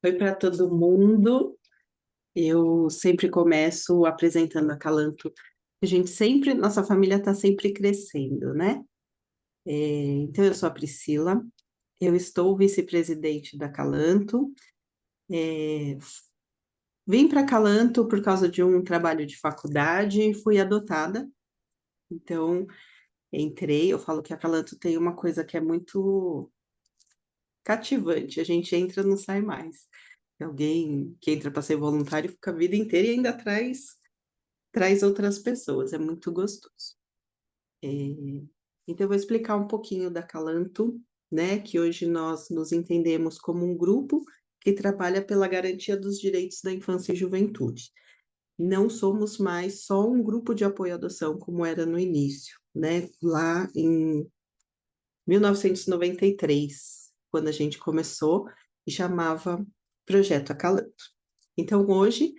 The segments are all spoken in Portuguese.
Foi para todo mundo. Eu sempre começo apresentando a Calanto. Nossa família está sempre crescendo, né? Então, eu sou a Priscila, eu estou vice-presidente da Calanto. É, Vim para Calanto por causa de um trabalho de faculdade e fui adotada. Então, eu falo que a Calanto tem uma coisa que é muito cativante, a gente entra e não sai mais. Alguém que entra para ser voluntário fica a vida inteira e ainda traz outras pessoas, é muito gostoso. É, Então, eu vou explicar um pouquinho da Calanto, né, que hoje nós nos entendemos como um grupo que trabalha pela garantia dos direitos da infância e juventude. Não somos mais só um grupo de apoio à adoção, como era no início, né, lá em 1993, quando a gente começou e chamava Projeto Acalanto. Então, hoje,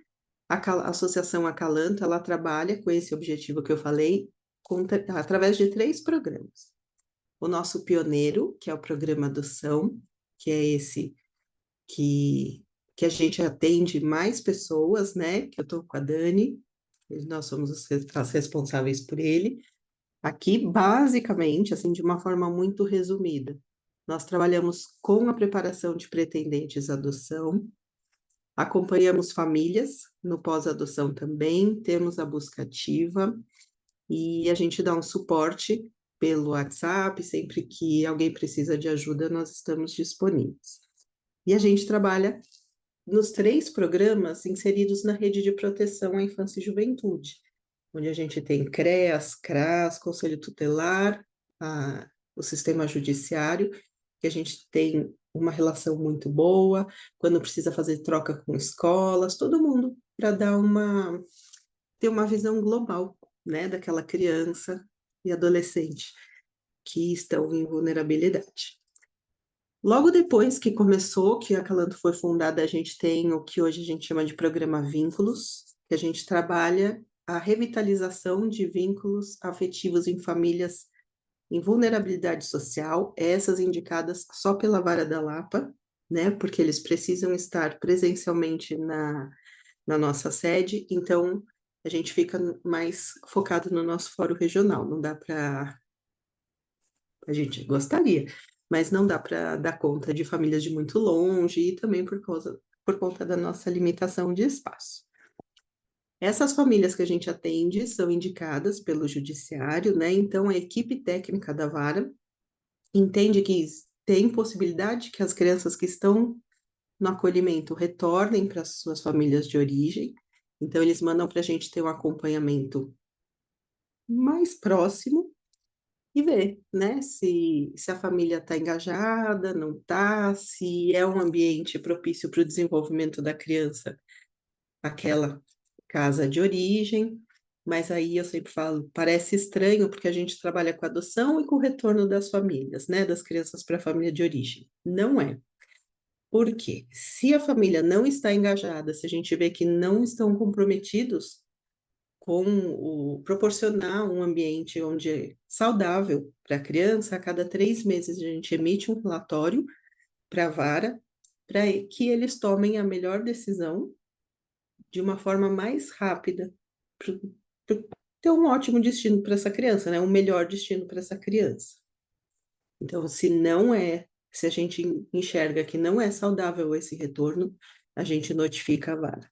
a Associação Acalanto, ela trabalha com esse objetivo que eu falei, através de três programas. O nosso pioneiro, que é o programa Adoção, que é esse que, que a gente atende mais pessoas, né? Que eu estou com a Dani, nós somos as responsáveis por ele. Aqui, basicamente, assim, de uma forma muito resumida, nós trabalhamos com a preparação de pretendentes à adoção, acompanhamos famílias no pós-adoção também, temos a busca ativa e a gente dá um suporte pelo WhatsApp, sempre que alguém precisa de ajuda, nós estamos disponíveis. E a gente trabalha nos três programas inseridos na rede de proteção à infância e juventude, onde a gente tem CREAS, CRAS, Conselho Tutelar, o sistema judiciário, que a gente tem uma relação muito boa, quando precisa fazer troca com escolas, todo mundo, para ter uma visão global, né, daquela criança e adolescente que estão em vulnerabilidade. Logo depois que começou, que a Calanto foi fundada, a gente tem o que hoje a gente chama de programa Vínculos, que a gente trabalha a revitalização de vínculos afetivos em famílias em vulnerabilidade social, essas indicadas só pela Vara da Lapa, né, porque eles precisam estar presencialmente na nossa sede, então a gente fica mais focado no nosso fórum regional, não dá para, a gente gostaria, mas não dá para dar conta de famílias de muito longe e também por conta da nossa limitação de espaço. Essas famílias que a gente atende são indicadas pelo judiciário, né? Então a equipe técnica da vara entende que tem possibilidade que as crianças que estão no acolhimento retornem para as suas famílias de origem. Então eles mandam para a gente ter um acompanhamento mais próximo e ver, né, se a família está engajada, não está, se é um ambiente propício para o desenvolvimento da criança, aquela casa de origem. Mas aí eu sempre falo, parece estranho porque a gente trabalha com adoção e com o retorno das famílias, né, das crianças para a família de origem. Não é. Por quê? Se a família não está engajada, se a gente vê que não estão comprometidos com proporcionar um ambiente onde é saudável para a criança, a cada 3 meses a gente emite um relatório para a vara para que eles tomem a melhor decisão de uma forma mais rápida, para ter um ótimo destino para essa criança, né? Um melhor destino para essa criança. Então, se a gente enxerga que não é saudável esse retorno, a gente notifica a vara.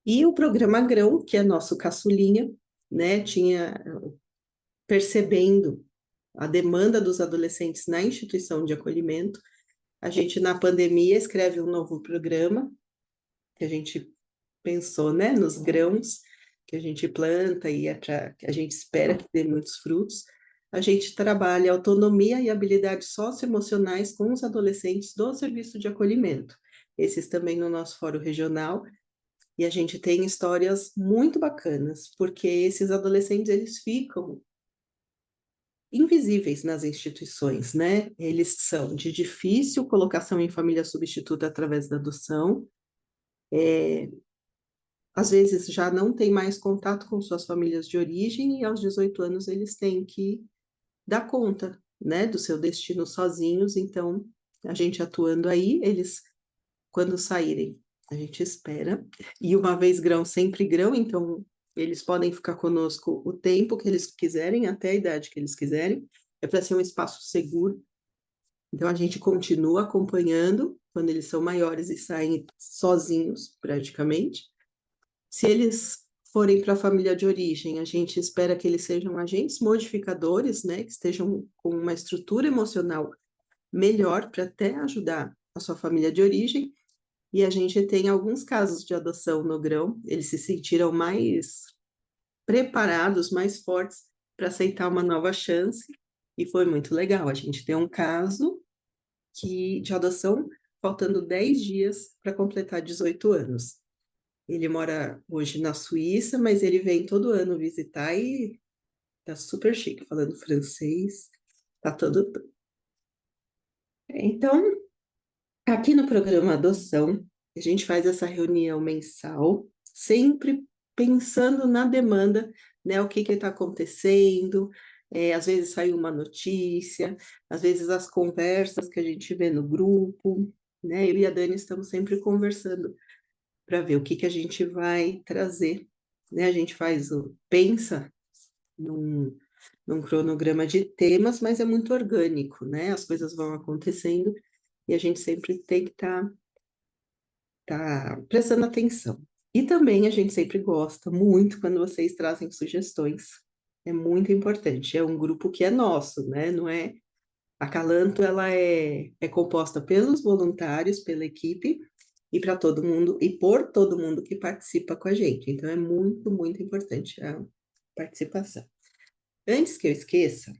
E o programa Grão, que é nosso caçulinha, né, tinha percebendo a demanda dos adolescentes na instituição de acolhimento. A gente, na pandemia, escreve um novo programa, que a gente pensou, né, nos grãos que a gente planta e que a gente espera que dê muitos frutos. A gente trabalha autonomia e habilidades socioemocionais com os adolescentes do serviço de acolhimento. Esses também no nosso fórum regional. E a gente tem histórias muito bacanas, porque esses adolescentes, eles ficam invisíveis nas instituições, né? Eles são de difícil colocação em família substituta através da adoção, às vezes já não tem mais contato com suas famílias de origem e aos 18 anos eles têm que dar conta, né, do seu destino sozinhos, então a gente atuando aí, eles quando saírem, a gente espera. E uma vez grão, sempre grão, então eles podem ficar conosco o tempo que eles quiserem, até a idade que eles quiserem. É para ser um espaço seguro. Então a gente continua acompanhando quando eles são maiores e saem sozinhos, praticamente. Se eles forem para a família de origem, a gente espera que eles sejam agentes modificadores, né, que estejam com uma estrutura emocional melhor para até ajudar a sua família de origem. E a gente tem alguns casos de adoção no grão, eles se sentiram mais preparados, mais fortes para aceitar uma nova chance, e foi muito legal. A gente tem um caso de adoção faltando 10 dias para completar 18 anos. Ele mora hoje na Suíça, mas ele vem todo ano visitar e tá super chique, falando francês, tá todo. Então, aqui no programa Adoção, a gente faz essa reunião mensal, sempre pensando na demanda, né? O que está acontecendo, às vezes sai uma notícia, às vezes as conversas que a gente vê no grupo, né? Eu e a Dani estamos sempre conversando para ver o que que a gente vai trazer, né? A gente pensa num, num cronograma de temas, mas é muito orgânico, né? As coisas vão acontecendo e a gente sempre tem que estar prestando atenção. E também a gente sempre gosta muito quando vocês trazem sugestões. É muito importante. É um grupo que é nosso, né? Não é. A Calanto, ela é composta pelos voluntários, pela equipe, e para todo mundo, e por todo mundo que participa com a gente. Então, é muito, muito importante a participação. Antes que eu esqueça,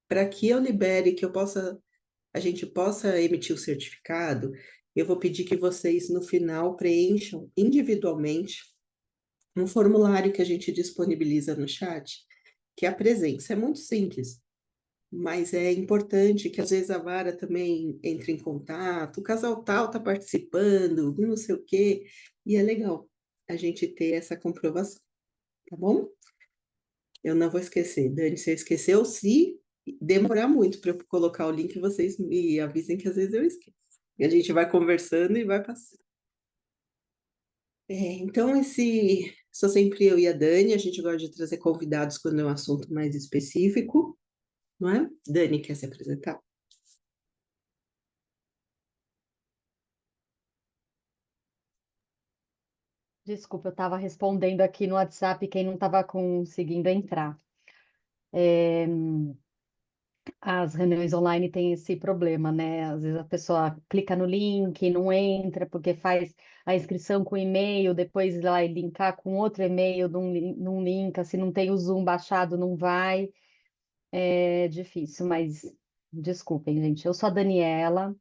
para que eu libere, a gente possa emitir o certificado, eu vou pedir que vocês, no final, preencham individualmente um formulário que a gente disponibiliza no chat, que é a presença. É muito simples, mas é importante que às vezes a vara também entre em contato, o casal tal está participando, não sei o quê, e é legal a gente ter essa comprovação, tá bom? Eu não vou esquecer. Dani, você esqueceu? Se demorar muito para eu colocar o link, vocês me avisem que às vezes eu esqueço. E a gente vai conversando e vai passando. Então, sou sempre eu e a Dani, a gente gosta de trazer convidados quando é um assunto mais específico, não é? Dani, quer se apresentar? Desculpa, eu estava respondendo aqui no WhatsApp quem não estava conseguindo entrar. As reuniões online têm esse problema, né? Às vezes a pessoa clica no link, não entra, porque faz a inscrição com e-mail, depois lá e linkar com outro e-mail, não linka, se não tem o Zoom baixado, não vai. É difícil, mas desculpem, gente. Eu sou a Daniela,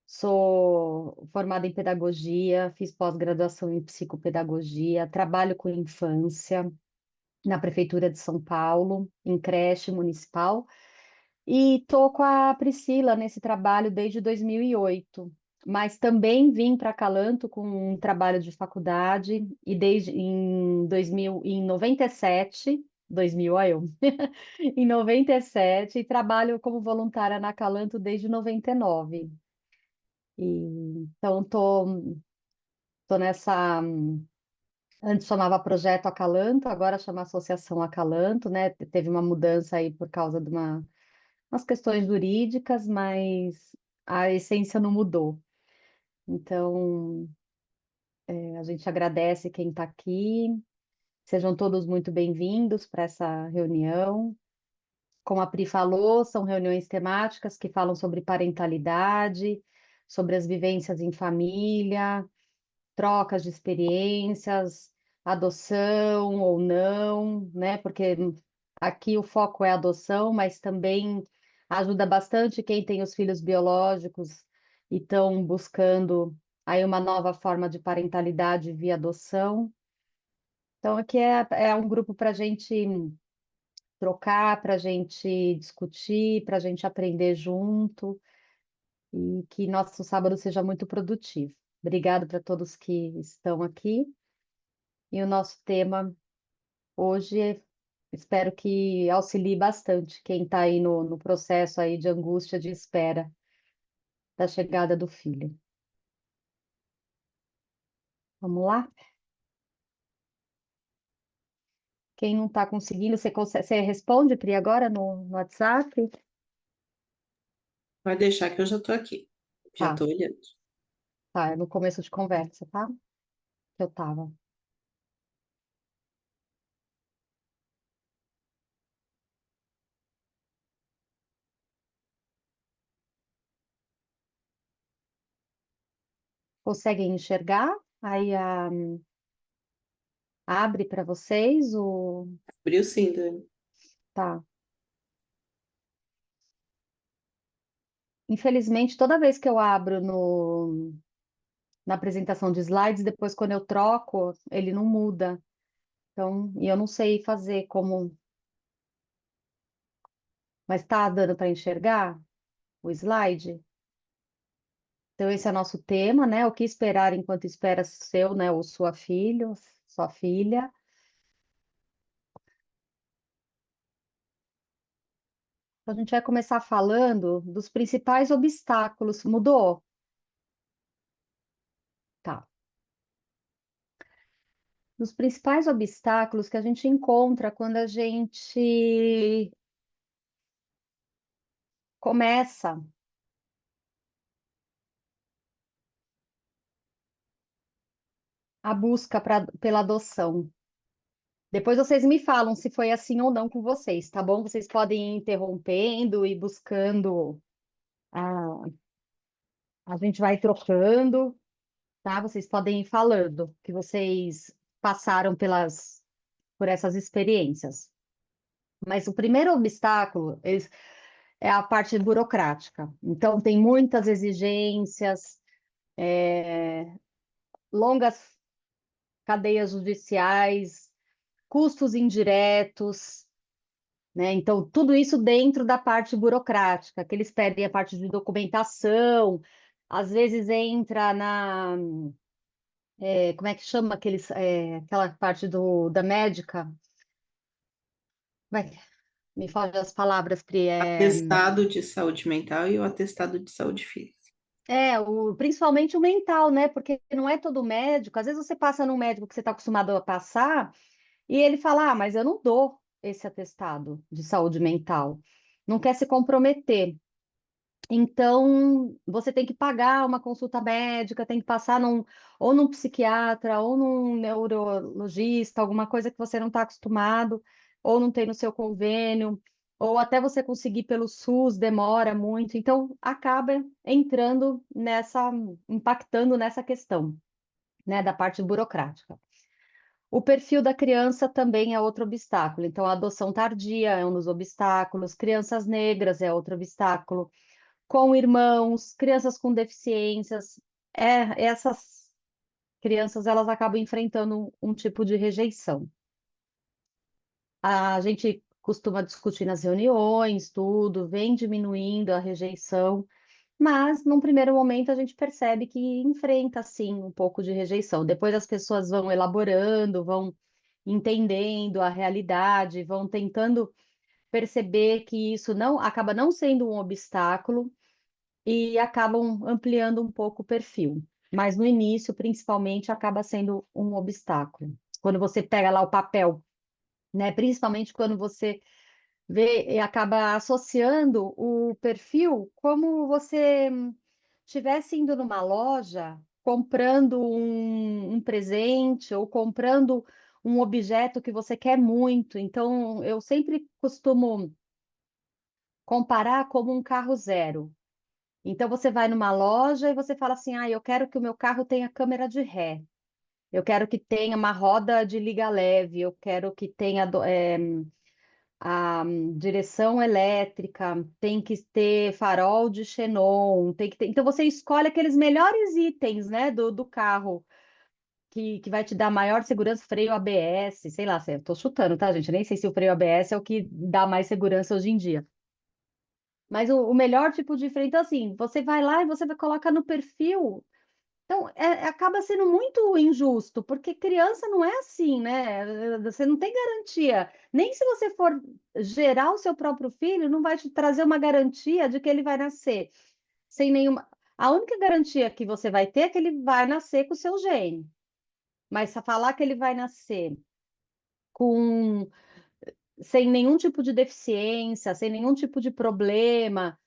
sou formada em pedagogia, fiz pós-graduação em psicopedagogia, trabalho com infância na Prefeitura de São Paulo, em creche municipal, e estou com a Priscila nesse trabalho desde 2008. Mas também vim para Calanto com um trabalho de faculdade e desde em 2000, em 97, 2000, olha eu, em 97, e trabalho como voluntária na Calanto desde 99. Então tô nessa. Antes chamava Projeto Acalanto, agora chama Associação Acalanto, né? Teve uma mudança aí por causa de umas questões jurídicas, mas a essência não mudou. Então, a gente agradece quem está aqui. Sejam todos muito bem-vindos para essa reunião. Como a Pri falou, são reuniões temáticas que falam sobre parentalidade, sobre as vivências em família, trocas de experiências, adoção ou não, né? Porque aqui o foco é adoção, mas também ajuda bastante quem tem os filhos biológicos e estão buscando aí uma nova forma de parentalidade via adoção. Então, aqui é um grupo para a gente trocar, para a gente discutir, para a gente aprender junto e que nosso sábado seja muito produtivo. Obrigado para todos que estão aqui. E o nosso tema hoje, espero que auxilie bastante quem está aí no processo aí de angústia de espera da chegada do filho. Vamos lá? Quem não está conseguindo, você responde, Pri, agora no WhatsApp? Vai deixar que eu já estou aqui. Já Tá, estou olhando. tá, é no começo de conversa, tá? Que eu tava. Conseguem enxergar? Aí abre para vocês o. Abriu sim, Dani. Tá. Infelizmente, toda vez que eu abro na apresentação de slides, depois quando eu troco, ele não muda. Então, e eu não sei fazer como. Mas tá dando para enxergar o slide? Então, esse é nosso tema, né? O que esperar enquanto espera seu, né? Ou sua filho, sua filha. Então, a gente vai começar falando dos principais obstáculos. Mudou? Tá. Dos principais obstáculos que a gente encontra quando a gente começa a busca pela adoção. Depois vocês me falam se foi assim ou não com vocês, tá bom? Vocês podem ir interrompendo e buscando, a, a gente vai trocando, tá? Vocês podem ir falando que vocês passaram por essas experiências. Mas o primeiro obstáculo é a parte burocrática. Então, tem muitas exigências, longas cadeias judiciais, custos indiretos, né? Então, tudo isso dentro da parte burocrática, que eles pedem a parte de documentação, às vezes entra como é que chama aquela parte da médica? Como é me foge as palavras, Pri, Atestado de saúde mental e o atestado de saúde física. principalmente o mental, né? Porque não é todo médico, às vezes você passa num médico que você está acostumado a passar, e ele fala: Ah, mas eu não dou esse atestado de saúde mental. Não quer se comprometer. Então, você tem que pagar uma consulta médica, tem que passar ou num psiquiatra, ou num neurologista, alguma coisa que você não está acostumado, ou não tem no seu convênio, ou até você conseguir pelo SUS demora muito. Então, acaba entrando impactando nessa questão, né, da parte burocrática. O perfil da criança também é outro obstáculo. Então, a adoção tardia é um dos obstáculos, crianças negras é outro obstáculo, com irmãos, crianças com deficiências. Essas crianças elas acabam enfrentando um tipo de rejeição. A gente costuma discutir nas reuniões, tudo, vem diminuindo a rejeição, mas num primeiro momento a gente percebe que enfrenta sim um pouco de rejeição. Depois as pessoas vão elaborando, vão entendendo a realidade, vão tentando perceber que isso não acaba não sendo um obstáculo e acabam ampliando um pouco o perfil. Mas no início, principalmente, acaba sendo um obstáculo. Quando você pega lá o papel, né? Principalmente quando você vê e acaba associando o perfil como você estivesse indo numa loja comprando um presente ou comprando um objeto que você quer muito. Então, eu sempre costumo comparar como um carro zero. Então, você vai numa loja e você fala assim: Ah, eu quero que o meu carro tenha câmera de ré. Eu quero que tenha uma roda de liga leve. Eu quero que tenha a direção elétrica. Tem que ter farol de xenon. Tem que ter... Então, você escolhe aqueles melhores itens, né, do carro. Que vai te dar maior segurança, freio ABS, sei lá, eu tô chutando, tá, gente? Eu nem sei se o freio ABS é o que dá mais segurança hoje em dia. Mas o melhor tipo de freio, então assim, você vai lá e você vai colocar no perfil. Então, acaba sendo muito injusto, porque criança não é assim, né? Você não tem garantia. Nem se você for gerar o seu próprio filho, não vai te trazer uma garantia de que ele vai nascer sem nenhuma. A única garantia que você vai ter é que ele vai nascer com o seu gene. Mas se falar que ele vai nascer com sem nenhum tipo de deficiência, sem nenhum tipo de problema,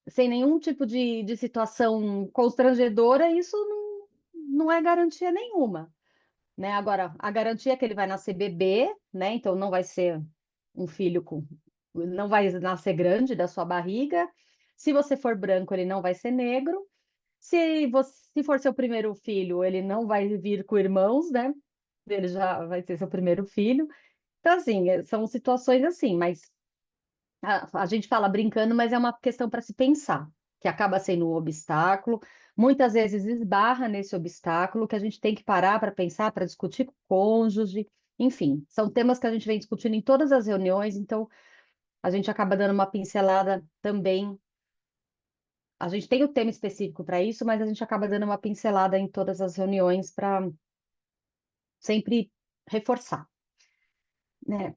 sem nenhum tipo de situação constrangedora, isso não é garantia nenhuma, né? Agora, a garantia é que ele vai nascer bebê, né? Então não vai ser um filho com, não vai nascer grande da sua barriga. Se você for branco, ele não vai ser negro. Se for seu primeiro filho, ele não vai vir com irmãos, né? Ele já vai ser seu primeiro filho. Então, assim, são situações assim, mas a gente fala brincando, mas é uma questão para se pensar, que acaba sendo um obstáculo, muitas vezes esbarra nesse obstáculo, que a gente tem que parar para pensar, para discutir com o cônjuge, enfim, são temas que a gente vem discutindo em todas as reuniões, então a gente acaba dando uma pincelada também. A gente tem o tema específico para isso, mas a gente acaba dando uma pincelada em todas as reuniões para sempre reforçar, né?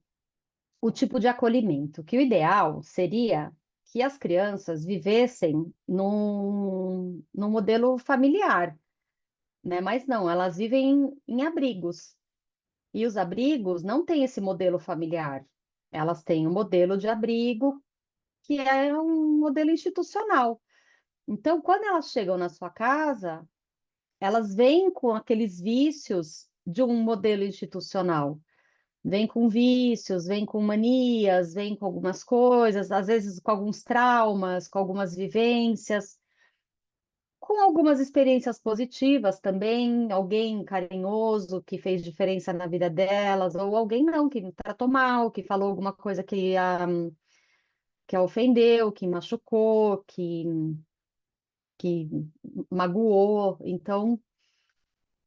O tipo de acolhimento, que o ideal seria que as crianças vivessem num modelo familiar, né? Mas não, elas vivem em abrigos. E os abrigos não têm esse modelo familiar. Elas têm um modelo de abrigo que é um modelo institucional. Então, quando elas chegam na sua casa, elas vêm com aqueles vícios de um modelo institucional. Vem com vícios, vem com manias, vem com algumas coisas, às vezes com alguns traumas, com algumas vivências, com algumas experiências positivas também, alguém carinhoso que fez diferença na vida delas, ou alguém não, que me tratou mal, que falou alguma coisa que a ofendeu, que machucou, que magoou. Então,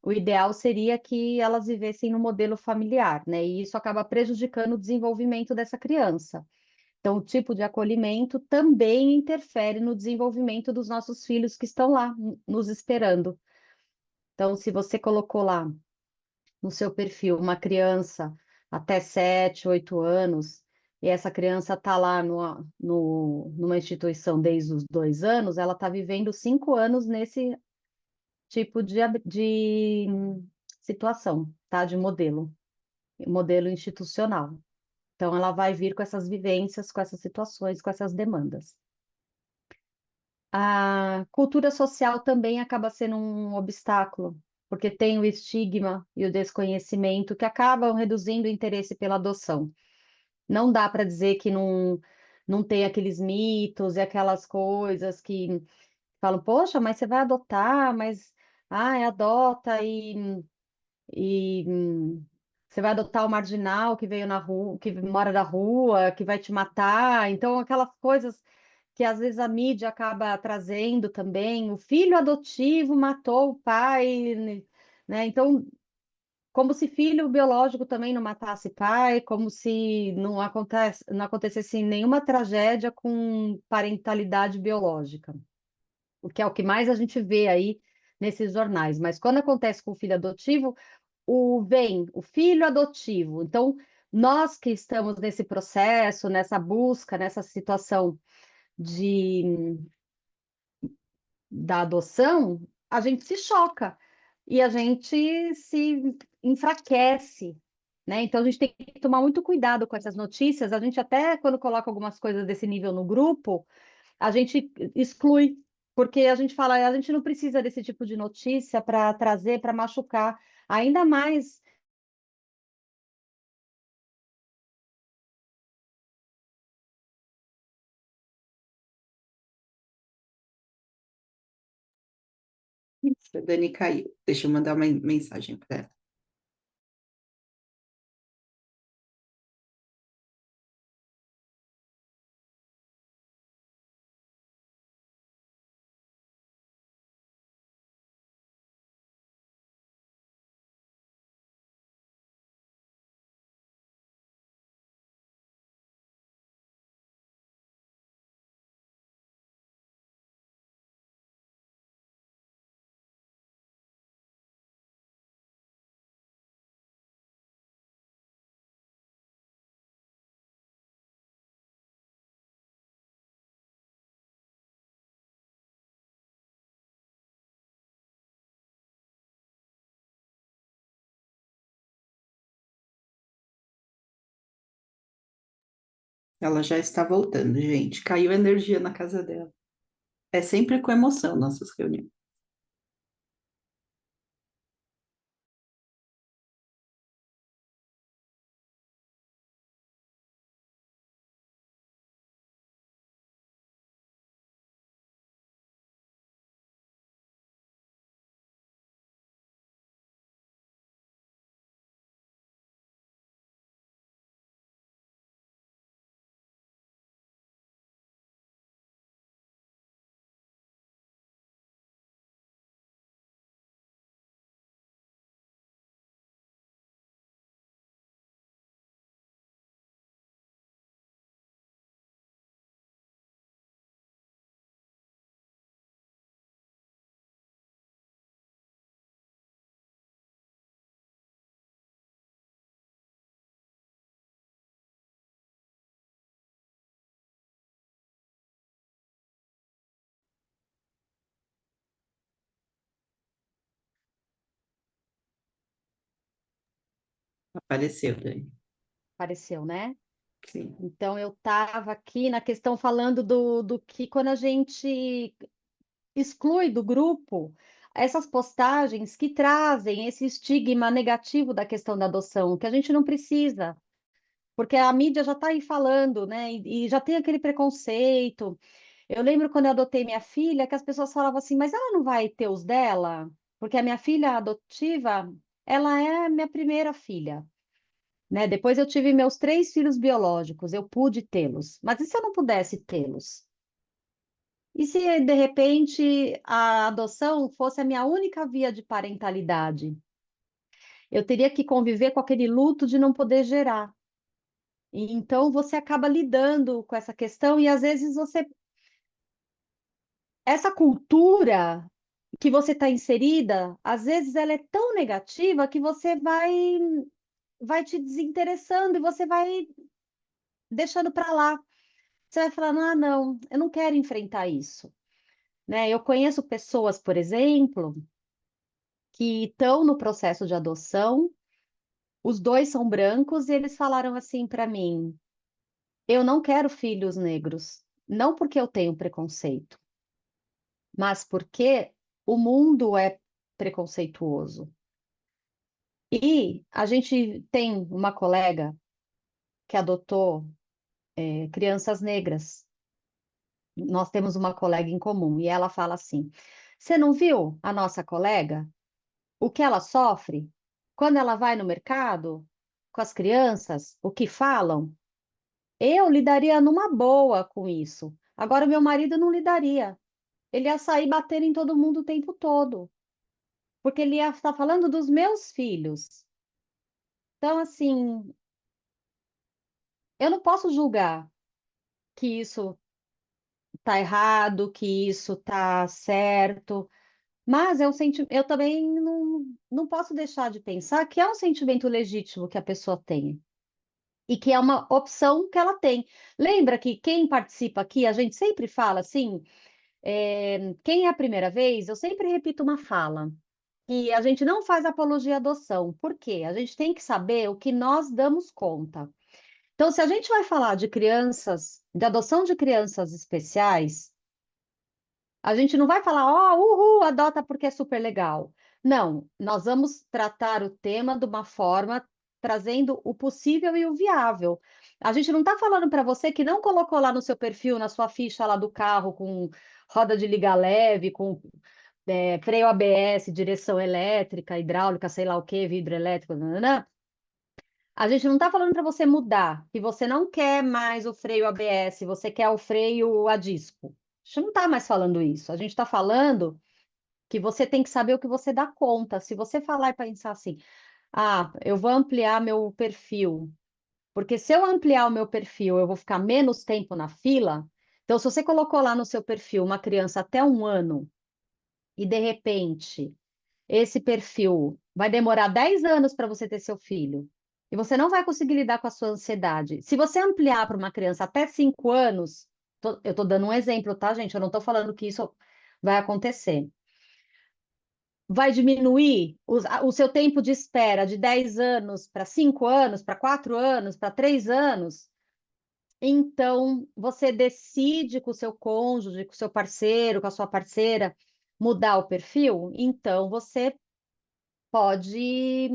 o ideal seria que elas vivessem no modelo familiar, né? E isso acaba prejudicando o desenvolvimento dessa criança. Então, o tipo de acolhimento também interfere no desenvolvimento dos nossos filhos que estão lá nos esperando. Então, se você colocou lá no seu perfil uma criança até 7, 8 anos, e essa criança está lá numa instituição desde os 2 anos, ela está vivendo 5 anos nesse tipo de situação, tá? De modelo institucional. Então, ela vai vir com essas vivências, com essas situações, com essas demandas. A cultura social também acaba sendo um obstáculo, porque tem o estigma e o desconhecimento que acabam reduzindo o interesse pela adoção. Não dá para dizer que não tem aqueles mitos e aquelas coisas que falam, poxa, mas você vai adotar, mas adota e você vai adotar o marginal que veio na rua, que mora na rua, que vai te matar. Então, aquelas coisas que às vezes a mídia acaba trazendo também. O filho adotivo matou o pai, né? Então, como se filho biológico também não matasse pai, como se não acontecesse nenhuma tragédia com parentalidade biológica, o que é o que mais a gente vê aí nesses jornais. Mas quando acontece com o filho adotivo, o filho adotivo. Então, nós que estamos nesse processo, nessa busca, nessa situação de da adoção, a gente se choca e a gente se enfraquece, né? Então a gente tem que tomar muito cuidado com essas notícias. A gente até quando coloca algumas coisas desse nível no grupo, a gente exclui, porque a gente fala, a gente não precisa desse tipo de notícia para trazer, para machucar, ainda mais. A Dani caiu. Deixa eu mandar uma mensagem para ela. Ela já está voltando, gente. Caiu energia na casa dela. É sempre com emoção nossas reuniões. Apareceu daí. Apareceu, né? Sim. Então, eu estava aqui na questão falando do que quando a gente exclui do grupo essas postagens que trazem esse estigma negativo da questão da adoção, que a gente não precisa, porque a mídia já está aí falando, né? E já tem aquele preconceito. Eu lembro quando eu adotei minha filha, que as pessoas falavam assim, mas ela não vai ter os dela? Porque a minha filha adotiva, ela é minha primeira filha, né? Depois eu tive meus 3 filhos biológicos, eu pude tê-los. Mas e se eu não pudesse tê-los? E se de repente a adoção fosse a minha única via de parentalidade? Eu teria que conviver com aquele luto de não poder gerar. E então você acaba lidando com essa questão e às vezes você essa cultura que você está inserida, às vezes ela é tão negativa que você vai te desinteressando e você vai deixando para lá. Você vai falando, ah, não, eu não quero enfrentar isso, né? Eu conheço pessoas, por exemplo, que estão no processo de adoção, os dois são brancos e eles falaram assim para mim: eu não quero filhos negros, não porque eu tenho preconceito, mas porque o mundo é preconceituoso. E a gente tem uma colega que adotou crianças negras. Nós temos uma colega em comum e ela fala assim: você não viu a nossa colega? O que ela sofre quando ela vai no mercado com as crianças, o que falam? Eu lidaria numa boa com isso. Agora, meu marido não lidaria. Ele ia sair batendo em todo mundo o tempo todo, porque ele ia estar falando dos meus filhos. Então, assim, eu não posso julgar que isso está errado, que isso está certo, mas é um sentimento. Eu também não posso deixar de pensar que é um sentimento legítimo que a pessoa tem. E que é uma opção que ela tem. Lembra que quem participa aqui, a gente sempre fala assim, quem é a primeira vez, eu sempre repito uma fala, que a gente não faz apologia à adoção. Por quê? A gente tem que saber o que nós damos conta. Então, se a gente vai falar de crianças, de adoção de crianças especiais, a gente não vai falar, ó, uhul, adota porque é super legal. Não, nós vamos tratar o tema de uma forma trazendo o possível e o viável. A gente não está falando para você que não colocou lá no seu perfil, na sua ficha lá do carro, com roda de liga leve, com freio ABS, direção elétrica, hidráulica, sei lá o que, vidro elétrico, nananã. A gente não está falando para você mudar, que você não quer mais o freio ABS, você quer o freio a disco. A gente não está mais falando isso. A gente está falando que você tem que saber o que você dá conta. Se você falar e pensar assim, ah, eu vou ampliar meu perfil, porque se eu ampliar o meu perfil, eu vou ficar menos tempo na fila. Então, se você colocou lá no seu perfil uma criança até 1 ano e de repente esse perfil vai demorar 10 anos para você ter seu filho e você não vai conseguir lidar com a sua ansiedade. Se você ampliar para uma criança até 5 anos, eu estou dando um exemplo, tá, gente? Eu não estou falando que isso vai acontecer. Vai diminuir o seu tempo de espera de 10 anos para 5 anos, para 4 anos, para 3 anos. então você decide com o seu cônjuge, com o seu parceiro, com a sua parceira, mudar o perfil, então você pode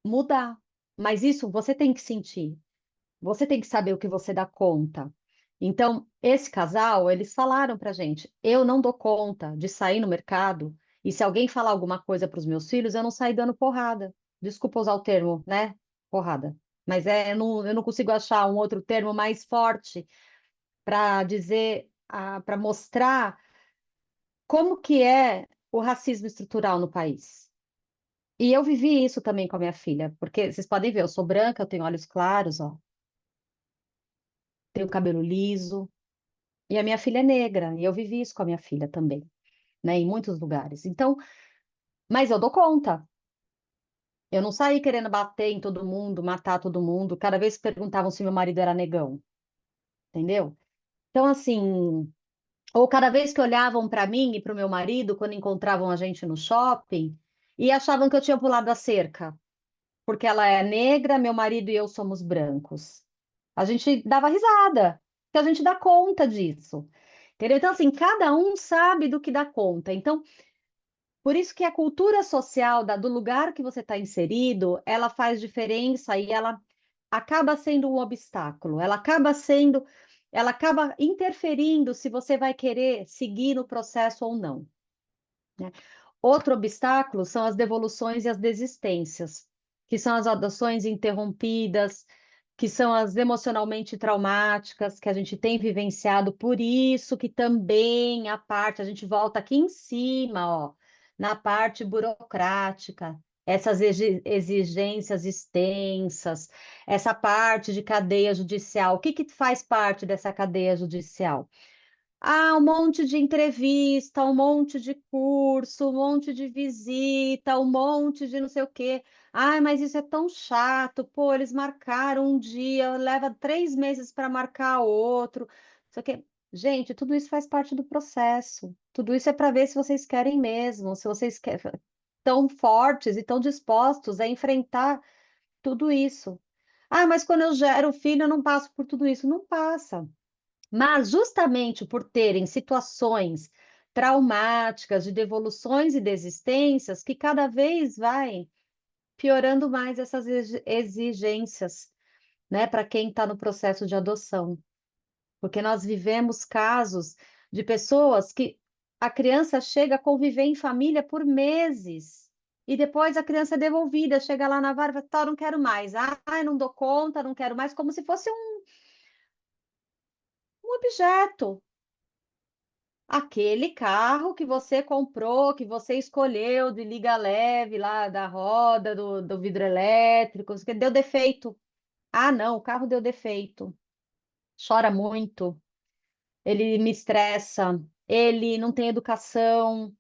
mudar. Mas isso você tem que sentir. Você tem que saber o que você dá conta. Então, esse casal, eles falaram pra gente: eu não dou conta de sair no mercado e se alguém falar alguma coisa para os meus filhos, eu não sair dando porrada. Desculpa usar o termo, né? Porrada. Mas eu não consigo achar um outro termo mais forte para dizer, para mostrar como que é o racismo estrutural no país. E eu vivi isso também com a minha filha, porque vocês podem ver, eu sou branca, eu tenho olhos claros, ó, tenho cabelo liso, e a minha filha é negra, e eu vivi isso com a minha filha também, né, em muitos lugares. Então, mas eu dou conta. Eu não saí querendo bater em todo mundo, matar todo mundo, cada vez que perguntavam se meu marido era negão, entendeu? Então, assim, ou cada vez que olhavam para mim e para o meu marido, quando encontravam a gente no shopping, e achavam que eu tinha pulado a cerca, porque ela é negra, meu marido e eu somos brancos. A gente dava risada, porque a gente dá conta disso. Entendeu? Então, assim, cada um sabe do que dá conta. Então, por isso que a cultura social do lugar que você está inserido, ela faz diferença e ela acaba sendo um obstáculo. Ela acaba interferindo se você vai querer seguir no processo ou não, né? Outro obstáculo são as devoluções e as desistências, que são as adoções interrompidas, que são as emocionalmente traumáticas que a gente tem vivenciado, por isso que também a gente volta aqui em cima, ó, na parte burocrática, essas exigências extensas, essa parte de cadeia judicial. O que que faz parte dessa cadeia judicial? Ah, um monte de entrevista, um monte de curso, um monte de visita, um monte de não sei o quê. Ai, mas isso é tão chato. Pô, eles marcaram um dia, leva 3 meses para marcar outro. Só que, gente, tudo isso faz parte do processo. Tudo isso é para ver se vocês querem mesmo, se vocês tão fortes e tão dispostos a enfrentar tudo isso. Ah, mas quando eu gero filho, eu não passo por tudo isso. Não passa. Mas justamente por terem situações traumáticas de devoluções e desistências, que cada vez vai piorando mais essas exigências, né, para quem está no processo de adoção. Porque nós vivemos casos de pessoas que a criança chega a conviver em família por meses. E depois a criança é devolvida, chega lá na vara e fala, tá, não quero mais. Ah, não dou conta, não quero mais, como se fosse um objeto. Aquele carro que você comprou, que você escolheu de liga leve lá da roda, do vidro elétrico, que deu defeito. Ah, não, o carro deu defeito. Chora muito, ele me estressa, ele não tem educação,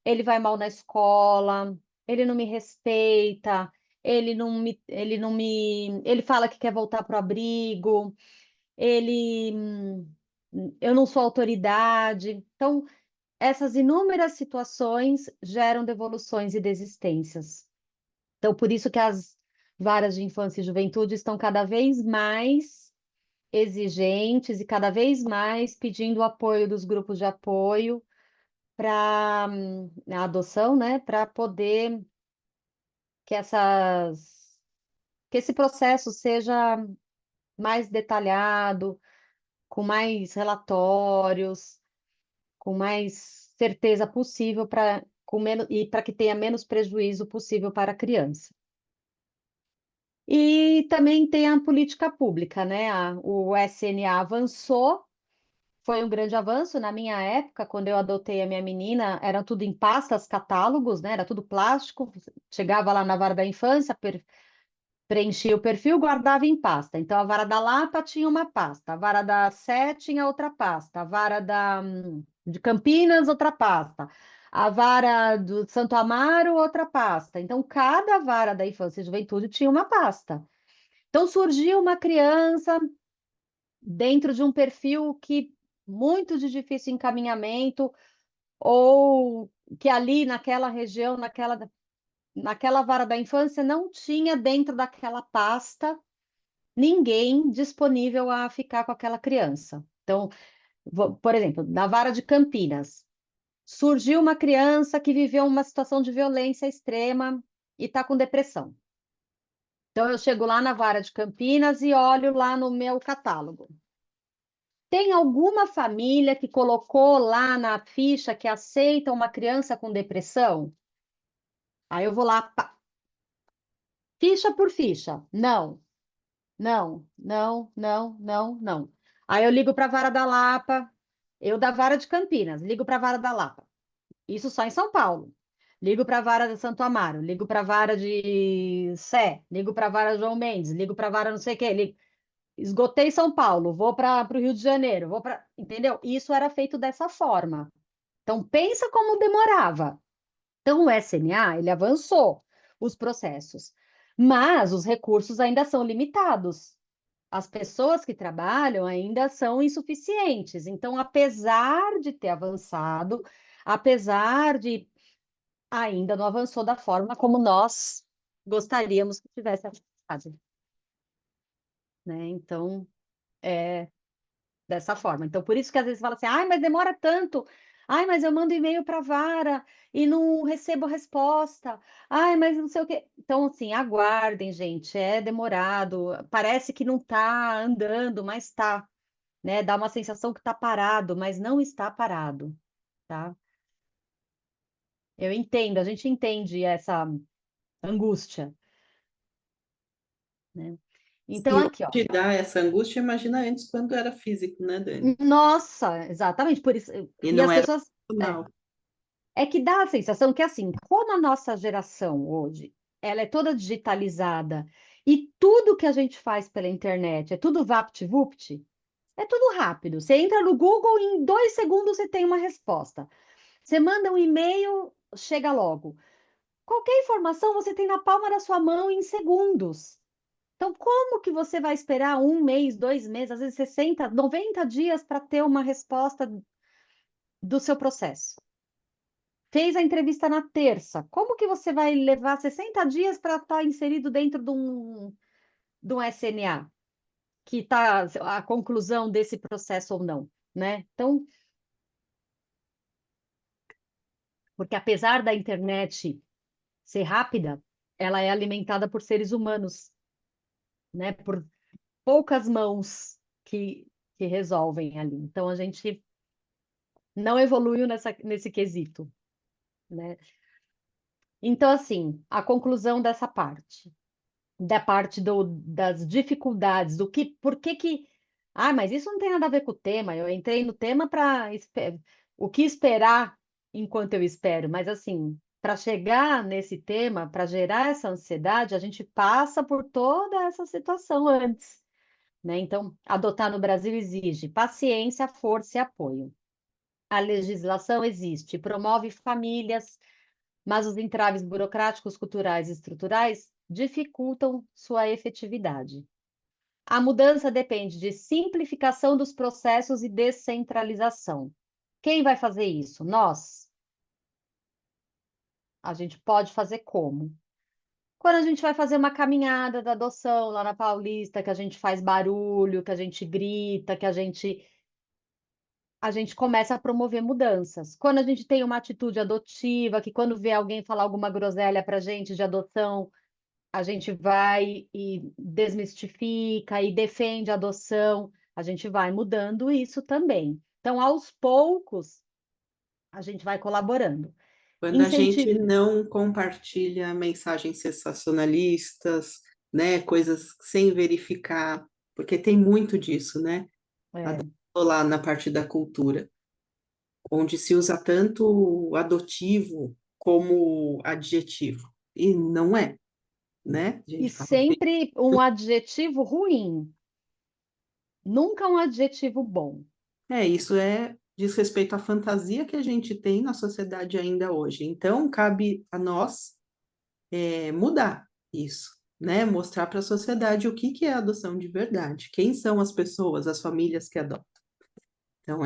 ele vai mal na escola, ele não me respeita, ele fala que quer voltar para o abrigo, ele, eu não sou autoridade. Então, essas inúmeras situações geram devoluções e desistências. Então, por isso que as varas de infância e juventude estão cada vez mais exigentes e cada vez mais pedindo o apoio dos grupos de apoio para a adoção, né, para poder que que esse processo seja mais detalhado, com mais relatórios, com mais certeza possível para com menos e para que tenha menos prejuízo possível para a criança. E também tem a política pública, né? O SNA avançou, foi um grande avanço. Na minha época, quando eu adotei a minha menina, era tudo em pastas, catálogos, né? Era tudo plástico. Chegava lá na vara da infância, preenchia o perfil, guardava em pasta. Então, a vara da Lapa tinha uma pasta, a vara da Sé tinha outra pasta, a vara de Campinas, outra pasta, a vara do Santo Amaro, outra pasta. Então, cada vara da infância e juventude tinha uma pasta. Então, surgiu uma criança dentro de um perfil que muito de difícil encaminhamento, ou que ali naquela região, naquela vara da infância, não tinha dentro daquela pasta ninguém disponível a ficar com aquela criança. Então, por exemplo, na vara de Campinas, surgiu uma criança que viveu uma situação de violência extrema e está com depressão. Então, eu chego lá na vara de Campinas e olho lá no meu catálogo. Tem alguma família que colocou lá na ficha que aceita uma criança com depressão? Aí eu vou lá, pá, ficha por ficha. Não, não, não, não, não, não. Aí eu ligo para a Vara da Lapa, eu da Vara de Campinas, ligo para a Vara da Lapa. Isso só em São Paulo. Ligo para a Vara de Santo Amaro, ligo para a Vara de Sé, ligo para a Vara João Mendes, ligo para a Vara não sei o quê. Esgotei São Paulo, vou para o Rio de Janeiro, vou para. Entendeu? Isso era feito dessa forma. Então, pensa como demorava. Então, o SNA, ele avançou os processos, mas os recursos ainda são limitados. As pessoas que trabalham ainda são insuficientes. Então, apesar de ter avançado, apesar de ainda não avançou da forma como nós gostaríamos que tivesse avançado, né? Então, é dessa forma. Então, por isso que às vezes fala assim, ai, mas demora tanto. Ai, mas eu mando e-mail para a vara e não recebo resposta. Ai, mas não sei o quê. Então, assim, aguardem, gente, é demorado. Parece que não está andando, mas está, né? Dá uma sensação que está parado, mas não está parado, tá? Eu entendo, a gente entende essa angústia, né? Então, Se aqui, ó. hoje dá essa angústia, imagina antes quando era físico, né, Dani? Nossa, exatamente, por isso. E E não as era pessoas. É, funcional. É que dá a sensação que, assim, como a nossa geração hoje, ela é toda digitalizada e tudo que a gente faz pela internet é tudo vapt-vupt, é tudo rápido. Você entra no Google e em 2 segundos você tem uma resposta. Você manda um e-mail, chega logo. Qualquer informação você tem na palma da sua mão em segundos. Então, como que você vai esperar 1 mês, 2 meses, às vezes 60, 90 dias para ter uma resposta do seu processo? Fez a entrevista na terça. Como que você vai levar 60 dias para estar inserido dentro de um SNA, que está a conclusão desse processo ou não, né? Então, porque apesar da internet ser rápida, ela é alimentada por seres humanos, né? Por poucas mãos que resolvem ali. Então, a gente não evoluiu nesse quesito, né? Então, assim, a conclusão dessa parte. Da parte das dificuldades, por que que, mas isso não tem nada a ver com o tema, eu entrei no tema para o que esperar enquanto eu espero, mas assim, para chegar nesse tema, para gerar essa ansiedade, a gente passa por toda essa situação antes, né? Então, adotar no Brasil exige paciência, força e apoio. A legislação existe, promove famílias, mas os entraves burocráticos, culturais e estruturais dificultam sua efetividade. A mudança depende de simplificação dos processos e descentralização. Quem vai fazer isso? Nós. A gente pode fazer como? Quando a gente vai fazer uma caminhada da adoção lá na Paulista, que a gente faz barulho, que a gente grita, que a gente começa a promover mudanças. Quando a gente tem uma atitude adotiva, que quando vê alguém falar alguma groselha para a gente de adoção, a gente vai e desmistifica e defende a adoção, a gente vai mudando isso também. Então, aos poucos, a gente vai colaborando. Quando a gente Incentivo. não compartilha mensagens sensacionalistas, né, coisas sem verificar, porque tem muito disso, né? É, Lá na parte da cultura, onde se usa tanto o adotivo como adjetivo. E não é, né? A e gente fala assim, sempre um adjetivo ruim, nunca um adjetivo bom. isso diz respeito à fantasia que a gente tem na sociedade ainda hoje. Então, cabe a nós mudar isso, né? Mostrar para a sociedade o que que é adoção de verdade, quem são as pessoas, as famílias que adotam. Então,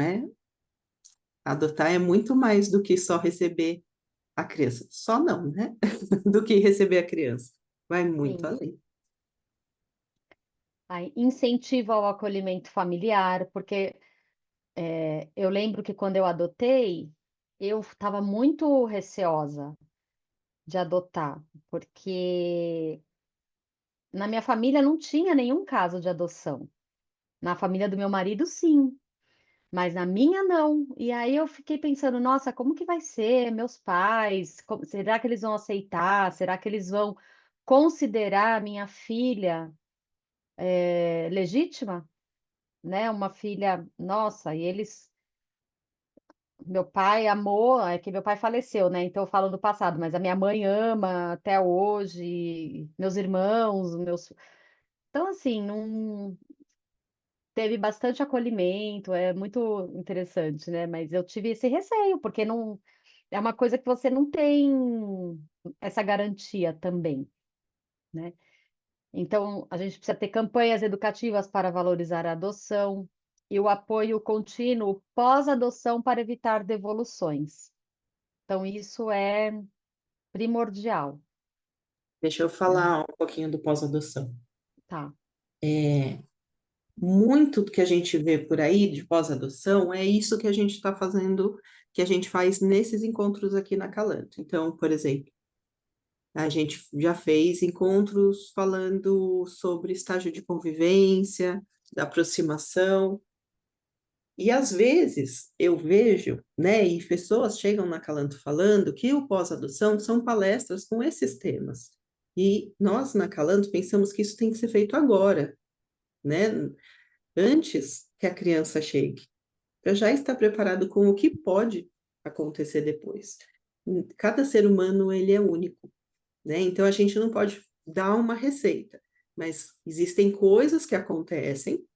adotar é muito mais do que só receber a criança. Só não, né? Do que receber a criança. Vai muito Sim. além. aí incentivo ao acolhimento familiar, porque eu lembro que quando eu adotei, eu estava muito receosa de adotar, porque na minha família não tinha nenhum caso de adoção. Na família do meu marido, sim, mas na minha não. E aí eu fiquei pensando, nossa, como que vai ser? Meus pais, será que eles vão aceitar? Será que eles vão considerar minha filha legítima, né? Uma filha nossa, e eles. Meu pai amou, é que meu pai faleceu, né? Então eu falo do passado, mas a minha mãe ama até hoje, meus irmãos, meus. Então, assim, não teve bastante acolhimento, é muito interessante, né? Mas eu tive esse receio, porque não é uma coisa que você não tem essa garantia também, né? Então, a gente precisa ter campanhas educativas para valorizar a adoção e o apoio contínuo pós-adoção para evitar devoluções. Então, isso é primordial, Deixa eu né? falar um pouquinho do pós-adoção. Tá. Muito do que a gente vê por aí de pós-adoção é isso que a gente está fazendo, que a gente faz nesses encontros aqui na Calanto. Então, por exemplo, a gente já fez encontros falando sobre estágio de convivência, da aproximação, e às vezes eu vejo, né, e pessoas chegam na Calanto falando que o pós-adoção são palestras com esses temas. E nós na Calanto pensamos que isso tem que ser feito agora, né? Antes que a criança chegue, para já estar preparado com o que pode acontecer depois. Cada ser humano ele é único, né? Então a gente não pode dar uma receita, mas existem coisas que acontecem,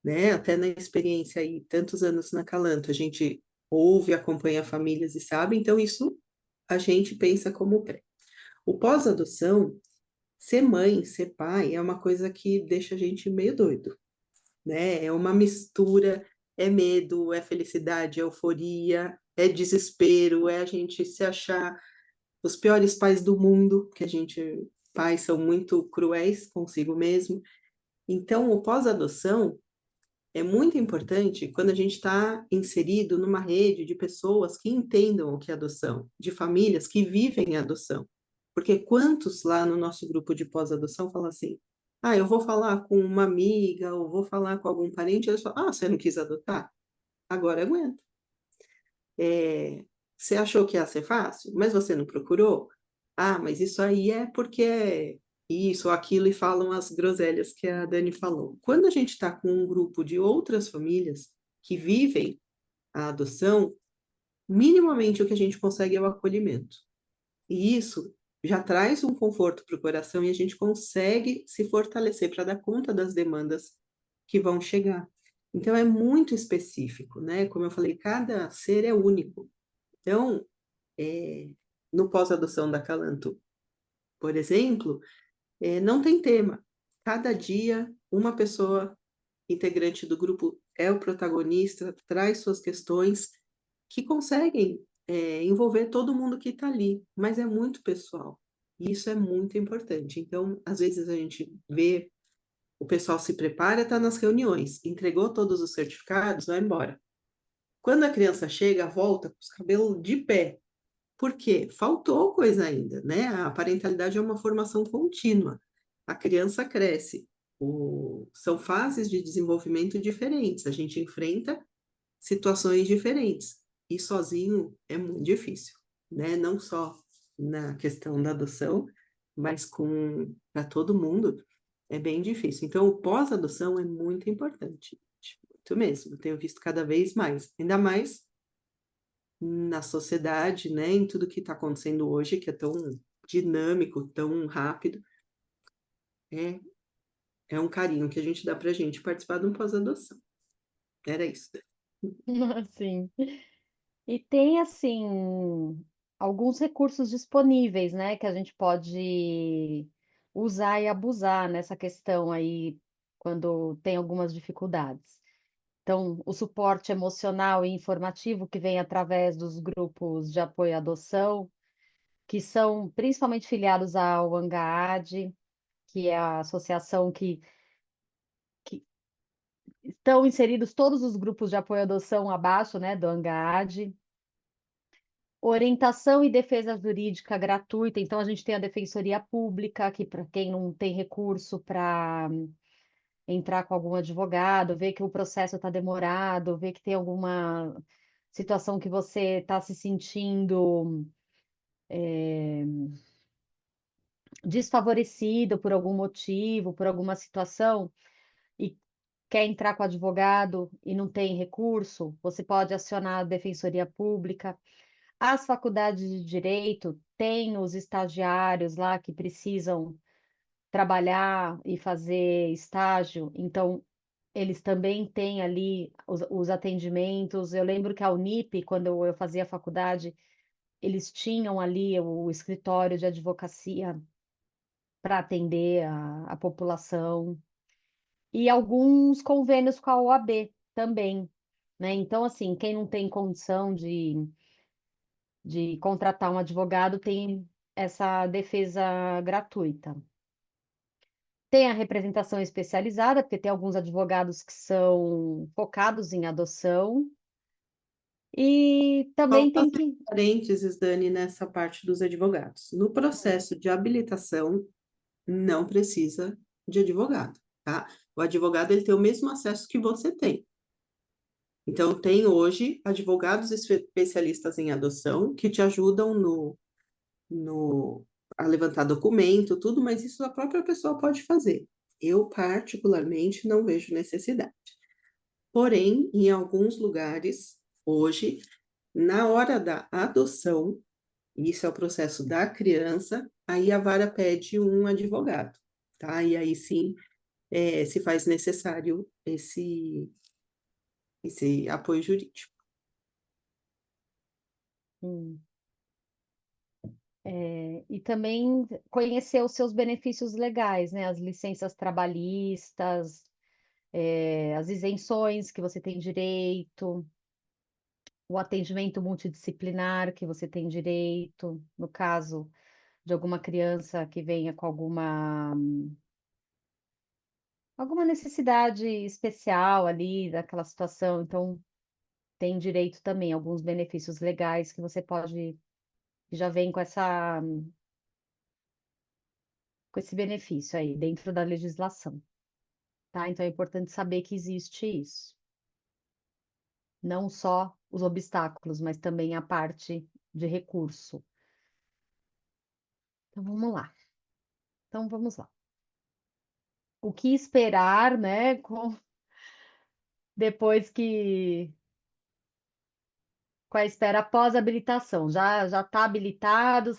né? Até na experiência aí, tantos anos na Calanto, a gente ouve, acompanha famílias e sabe, então isso a gente pensa como pré. O pós-adoção, ser mãe, ser pai, é uma coisa que deixa a gente meio doido, né? É uma mistura, é medo, é felicidade, é euforia, é desespero, é a gente se achar os piores pais do mundo, que a gente, pais são muito cruéis consigo mesmo. Então, o pós-adoção é muito importante quando a gente está inserido numa rede de pessoas que entendam o que é adoção, de famílias que vivem a adoção. Porque quantos lá no nosso grupo de pós-adoção falam assim: ah, eu vou falar com uma amiga, ou vou falar com algum parente, eles falam: ah, você não quis adotar? Agora aguenta. É, você achou que ia ser fácil, mas você não procurou? Ah, mas isso aí é porque é isso ou aquilo, e falam as groselhas que a Dani falou. Quando a gente está com um grupo de outras famílias que vivem a adoção, minimamente o que a gente consegue é o acolhimento. E isso já traz um conforto para o coração e a gente consegue se fortalecer para dar conta das demandas que vão chegar. Então é muito específico, né? Como eu falei, cada ser é único. Então, é, no pós-adoção da Calanto, por exemplo, não tem tema. Cada dia, uma pessoa integrante do grupo é o protagonista, traz suas questões que conseguem envolver todo mundo que está ali, mas é muito pessoal. E isso é muito importante. Então, às vezes a gente vê o pessoal se prepara, está nas reuniões, entregou todos os certificados, vai embora. Quando a criança chega, volta com os cabelos de pé. Por quê? Faltou coisa ainda, né? A parentalidade é uma formação contínua. A criança cresce. São fases de desenvolvimento diferentes. A gente enfrenta situações diferentes. E sozinho é muito difícil, né? Não só na questão da adoção, mas com para todo mundo é bem difícil. Então, o pós-adoção é muito importante, muito mesmo. Eu tenho visto cada vez mais, ainda mais na sociedade, né? Em tudo que está acontecendo hoje, que é tão dinâmico, tão rápido. É, é um carinho que a gente dá para a gente participar de um pós-adoção. Era isso. Sim. E tem, assim, alguns recursos disponíveis, né, que a gente pode usar e abusar nessa questão aí, quando tem algumas dificuldades. Então, o suporte emocional e informativo que vem através dos grupos de apoio à adoção, que são principalmente filiados ao ANGAAD, que é a associação que estão inseridos todos os grupos de apoio à adoção abaixo, né, do ANGAD. Orientação e defesa jurídica gratuita, então a gente tem a Defensoria Pública, que para quem não tem recurso para entrar com algum advogado, ver que o processo está demorado, ver que tem alguma situação que você está se sentindo desfavorecido por algum motivo, por alguma situação, e quer entrar com advogado e não tem recurso, você pode acionar a Defensoria Pública. As faculdades de direito têm os estagiários lá que precisam trabalhar e fazer estágio, então eles também têm ali os atendimentos. Eu lembro que a Unip, quando eu fazia faculdade, eles tinham ali o escritório de advocacia para atender a população, e alguns convênios com a OAB também, né? Então, assim, quem não tem condição de contratar um advogado tem essa defesa gratuita. Tem a representação especializada, porque tem alguns advogados que são focados em adoção, e Só também tem fazer que. parênteses, Dani, nessa parte dos advogados. No processo de habilitação, não precisa de advogado, tá? O advogado ele tem o mesmo acesso que você tem. Então, tem hoje advogados especialistas em adoção que te ajudam no, a levantar documento, tudo, mas isso a própria pessoa pode fazer. Eu, particularmente, não vejo necessidade. Porém, em alguns lugares, hoje, na hora da adoção, isso é o processo da criança, aí a vara pede um advogado, tá? E aí sim, se faz necessário esse apoio jurídico. Hum, e também conhecer os seus benefícios legais, né? As licenças trabalhistas, as isenções que você tem direito, o atendimento multidisciplinar que você tem direito, no caso de alguma criança que venha com alguma necessidade especial ali daquela situação, então tem direito também a alguns benefícios legais que você pode, que já vem com esse benefício aí dentro da legislação, tá? Então é importante saber que existe isso. Não só os obstáculos, mas também a parte de recurso. Então vamos lá. Então vamos lá. O que esperar, né, depois que com a espera após habilitação. Já está habilitado.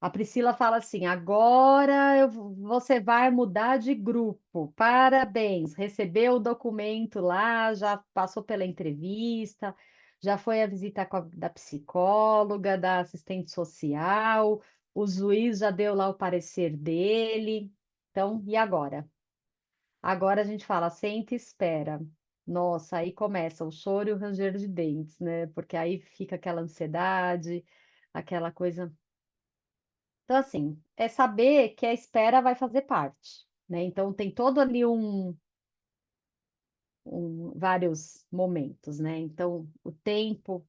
A Priscila fala assim: agora você vai mudar de grupo. Parabéns, recebeu o documento lá, já passou pela entrevista, já foi a visita da psicóloga, da assistente social, o juiz já deu lá o parecer dele. Então, e agora? Agora a gente fala, senta e espera. Nossa, aí começa o choro e o ranger de dentes, né? Porque aí fica aquela ansiedade, aquela coisa. Então, assim, é saber que a espera vai fazer parte, né? Então, tem todo ali vários momentos, né? Então, o tempo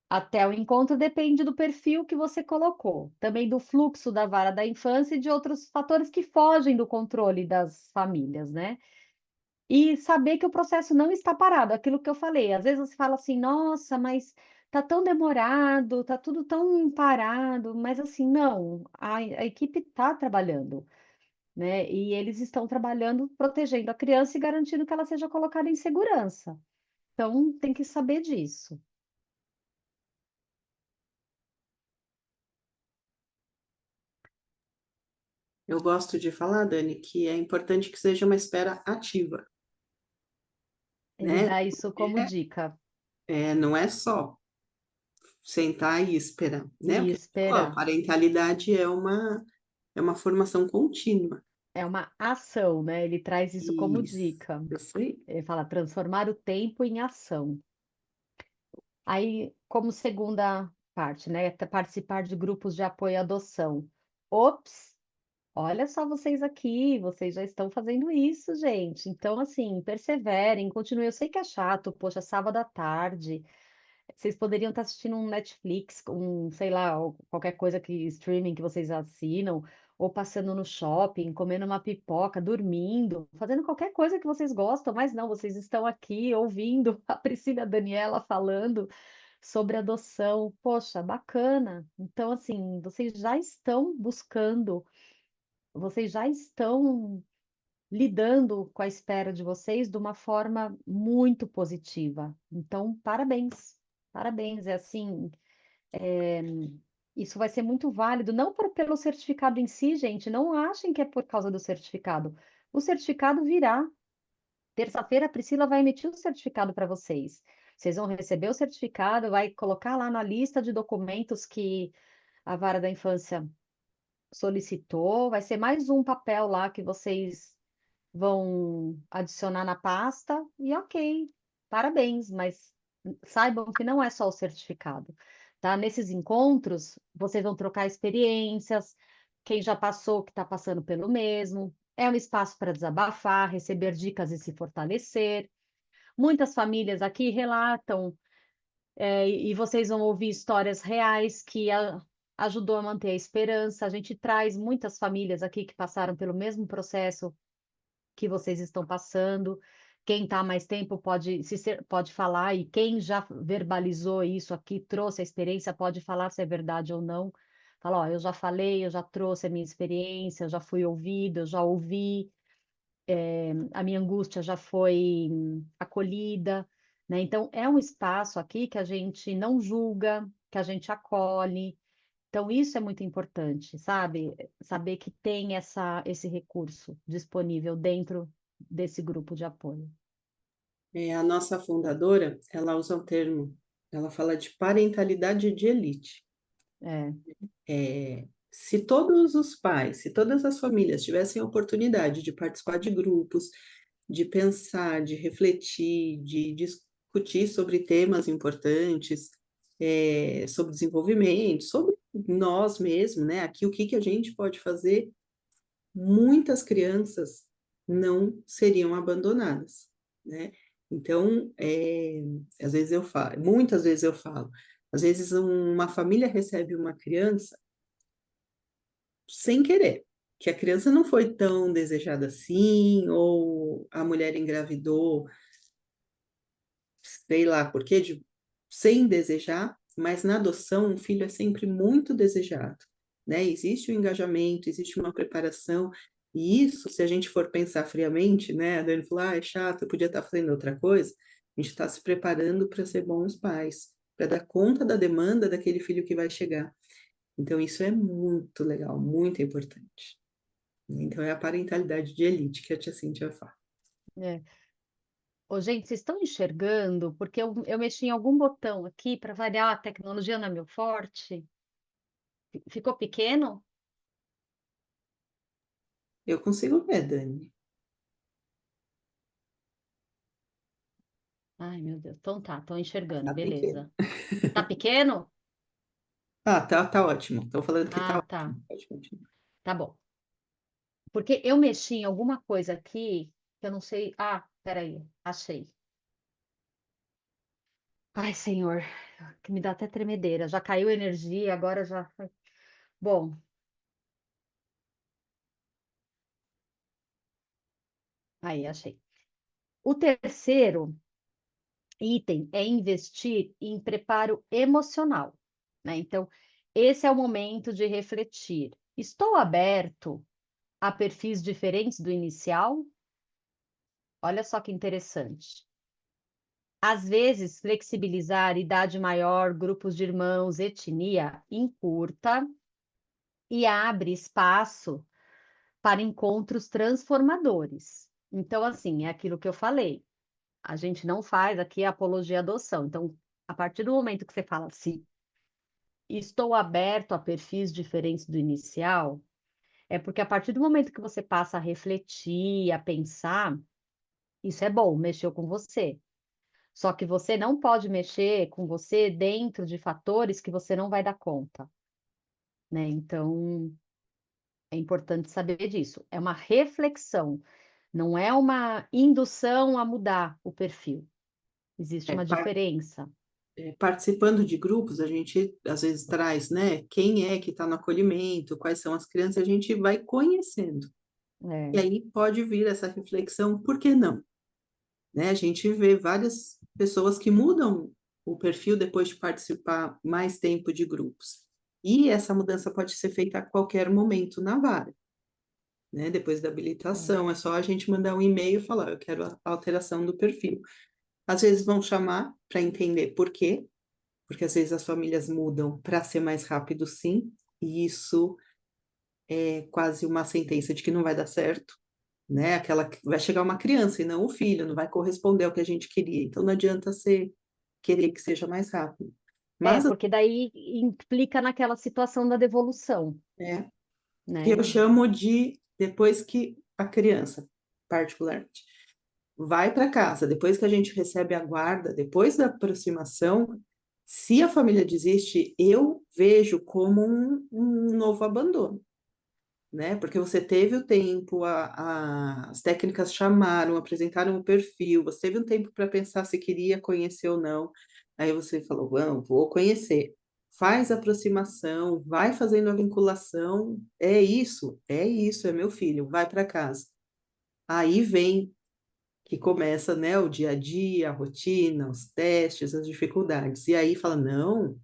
até o encontro depende do perfil que você colocou, também do fluxo da vara da infância e de outros fatores que fogem do controle das famílias, né? E saber que o processo não está parado, aquilo que eu falei. Às vezes você fala assim, nossa, mas tá tão demorado, tá tudo tão parado, mas assim, não, a equipe está trabalhando, né? E eles estão trabalhando protegendo a criança e garantindo que ela seja colocada em segurança. Então, tem que saber disso. Eu gosto de falar, Dani, que é importante que seja uma espera ativa, Ele né? dá isso como dica Não é só sentar e esperar, né? e Porque ó, esperar. parentalidade é uma formação contínua. É uma ação, né? Ele traz isso como dica. Isso aí. Ele fala transformar o tempo em ação. Aí, como segunda parte, né, participar de grupos de apoio à adoção. Ops, Olha só vocês aqui, vocês já estão fazendo isso, gente. Então, assim, perseverem, continuem. Eu sei que é chato, poxa, sábado à tarde. Vocês poderiam estar assistindo um Netflix, sei lá, ou qualquer coisa que streaming que vocês assinam, ou passando no shopping, comendo uma pipoca, dormindo, fazendo qualquer coisa que vocês gostam, mas não, vocês estão aqui ouvindo a Priscila e a Daniela falando sobre adoção. Poxa, bacana. Então, assim, vocês já estão buscando, vocês já estão lidando com a espera de vocês de uma forma muito positiva. Então, parabéns, parabéns. É assim, isso vai ser muito válido, não pelo certificado em si, gente, não achem que é por causa do certificado. O certificado virá. Terça-feira a Priscila vai emitir o certificado para vocês. Vocês vão receber o certificado, vai colocar lá na lista de documentos que a Vara da Infância solicitou, vai ser mais um papel lá que vocês vão adicionar na pasta e ok, parabéns, mas saibam que não é só o certificado, tá? Nesses encontros, vocês vão trocar experiências, quem já passou, que está passando pelo mesmo. É um espaço para desabafar, receber dicas e se fortalecer. Muitas famílias aqui relatam, e vocês vão ouvir histórias reais que ajudou a manter a esperança. A gente traz muitas famílias aqui que passaram pelo mesmo processo que vocês estão passando. Quem está há mais tempo pode falar, e quem já verbalizou isso aqui, trouxe a experiência, pode falar se é verdade ou não. Fala, ó, eu já falei, eu já trouxe a minha experiência, eu já fui ouvido, eu já ouvi, a minha angústia já foi acolhida, né? Então, é um espaço aqui que a gente não julga, que a gente acolhe. Então, isso é muito importante, sabe? Saber que tem esse recurso disponível dentro desse grupo de apoio. A nossa fundadora, ela usa um termo, ela fala de parentalidade de elite. É, Se todos os pais, se todas as famílias tivessem a oportunidade de participar de grupos, de pensar, de refletir, de discutir sobre temas importantes, sobre desenvolvimento, sobre nós mesmos, né? Aqui o que que a gente pode fazer, muitas crianças não seriam abandonadas, né? Então, às vezes eu falo, muitas vezes eu falo, às vezes uma família recebe uma criança sem querer, que a criança não foi tão desejada assim, ou a mulher engravidou, sei lá por quê, sem desejar, mas na adoção o filho é sempre muito desejado, né? Existe um engajamento, existe uma preparação, e isso, se a gente for pensar friamente, né? A Dani falou, é chato, eu podia estar fazendo outra coisa, a gente está se preparando para ser bons pais, para dar conta da demanda daquele filho que vai chegar. Então, isso é muito legal, muito importante. Então, é a parentalidade de elite que a tia Cíntia fala. é. Ô, gente, vocês estão enxergando? Porque eu mexi em algum botão aqui para variar, a tecnologia não é meu forte. Ficou pequeno? Eu consigo ver, Dani. Ai, meu Deus. Então tá, estou enxergando, Tá pequeno. beleza. Tá pequeno? Ah, tá ótimo. Estão falando que tá Ah, tá. ótimo. Pode continuar. Tá bom. Porque eu mexi em alguma coisa aqui que eu não sei. Ah, peraí, achei. Ai, Senhor, que me dá até tremedeira. Já caiu energia, agora já. Bom, aí achei. O terceiro item é investir em preparo emocional, né? Então, esse é o momento de refletir. Estou aberto a perfis diferentes do inicial? Olha só que interessante. Às vezes, flexibilizar idade maior, grupos de irmãos, etnia, encurta e abre espaço para encontros transformadores. Então, assim, é aquilo que eu falei. A gente não faz aqui apologia à adoção. Então, a partir do momento que você fala assim, estou aberto a perfis diferentes do inicial, é porque a partir do momento que você passa a refletir, a pensar, isso é bom, mexeu com você. Só que você não pode mexer com você dentro de fatores que você não vai dar conta, né? Então, É importante saber disso. É uma reflexão, não é uma indução a mudar o perfil. Existe É, uma diferença. participando de grupos, a gente às vezes traz, né, quem é que está no acolhimento, quais são as crianças, a gente vai conhecendo. E É, aí pode vir essa reflexão, por que não? Né? A gente vê várias pessoas que mudam o perfil depois de participar mais tempo de grupos. E essa mudança pode ser feita a qualquer momento na vara, né? Depois da é. habilitação, é só a gente mandar um e-mail e falar, eu quero a alteração do perfil. Às vezes vão chamar para entender por quê, porque às vezes as famílias mudam para ser mais rápido, sim, e isso é quase uma sentença de que não vai dar certo, né? Aquela que vai chegar uma criança e não o filho, não vai corresponder ao que a gente queria. Então não adianta ser querer que seja mais rápido. É, Mas porque daí implica naquela situação da devolução, é que eu né? chamo de depois que a criança, particularmente, vai para casa, depois que a gente recebe a guarda, depois da aproximação, se a família desiste, eu vejo como um novo abandono. Né? Porque você teve o tempo, as técnicas chamaram, apresentaram o perfil, você teve um tempo para pensar se queria conhecer ou não. Aí você falou, vou conhecer. Faz a aproximação, vai fazendo a vinculação. É isso, é meu filho, vai para casa. Aí vem que começa, né, o dia a dia, a rotina, os testes, as dificuldades. E aí fala, não,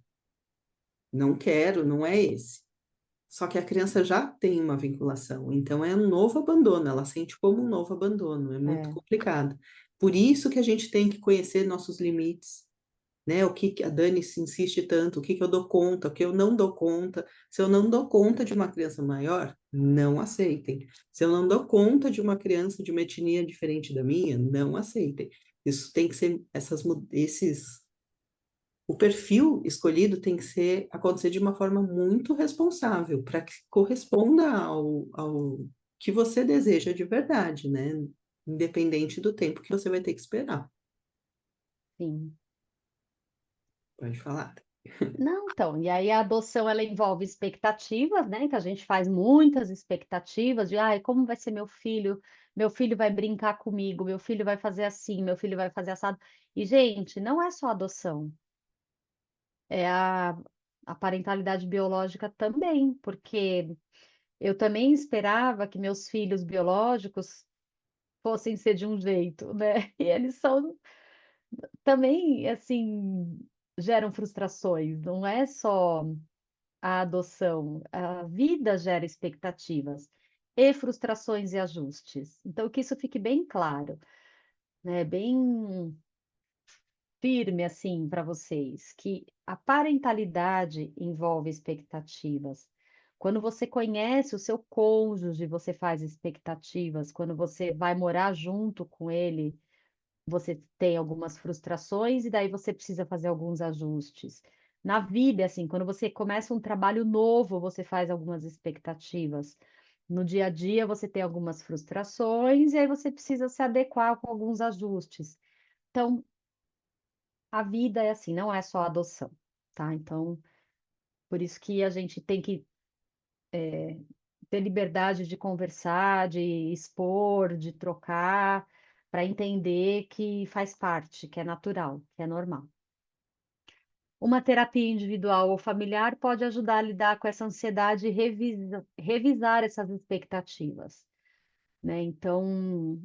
não quero, não é esse. Só que a criança já tem uma vinculação, então é um novo abandono, ela sente como um novo abandono, é muito É, complicado. Por isso que a gente tem que conhecer nossos limites, né? O que a Dani se insiste tanto, o que que eu dou conta, o que eu não dou conta. Se eu não dou conta de uma criança maior, não aceitem. Se eu não dou conta de uma criança de uma etnia diferente da minha, não aceitem. Isso tem que ser esses o perfil escolhido tem que ser acontecer de uma forma muito responsável, para que corresponda ao que você deseja de verdade, né? Independente do tempo que você vai ter que esperar. sim. Pode falar. Não, então, e aí a adoção ela envolve expectativas, né? Que a gente faz muitas expectativas de, ai, como vai ser meu filho? Meu filho vai brincar comigo, meu filho vai fazer assim, meu filho vai fazer assado. E, gente, não é só adoção, é a parentalidade biológica também, porque eu também esperava que meus filhos biológicos fossem ser de um jeito, né? E eles são também, assim, geram frustrações, não é só a adoção, a vida gera expectativas e frustrações e ajustes. Então, que isso fique bem claro, né? Bem firme assim para vocês, que a parentalidade envolve expectativas. Quando você conhece o seu cônjuge, você faz expectativas. Quando você vai morar junto com ele, você tem algumas frustrações e daí você precisa fazer alguns ajustes. Na vida, assim, quando você começa um trabalho novo, você faz algumas expectativas. No dia a dia, você tem algumas frustrações e aí você precisa se adequar com alguns ajustes. Então, a vida é assim, não é só adoção, tá? Então, por isso que a gente tem que ter liberdade de conversar, de expor, de trocar, para entender que faz parte, que é natural, que é normal. Uma terapia individual ou familiar pode ajudar a lidar com essa ansiedade e revisar essas expectativas, né? Então,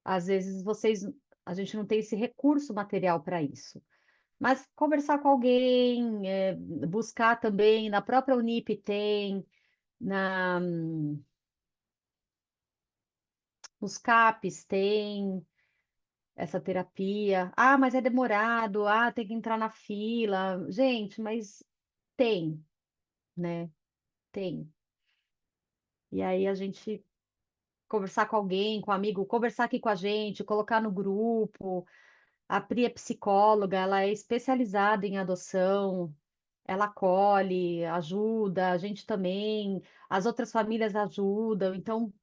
às vezes a gente não tem esse recurso material para isso. Mas conversar com alguém, buscar também, na própria Unip tem, na, nos CAPs tem essa terapia. Ah, mas é demorado, ah, tem que entrar na fila. Gente, mas tem, né? Tem. E aí a gente conversar com alguém, com um amigo, conversar aqui com a gente, colocar no grupo. A Pri é psicóloga, ela é especializada em adoção, ela acolhe, ajuda, a gente também, as outras famílias ajudam, então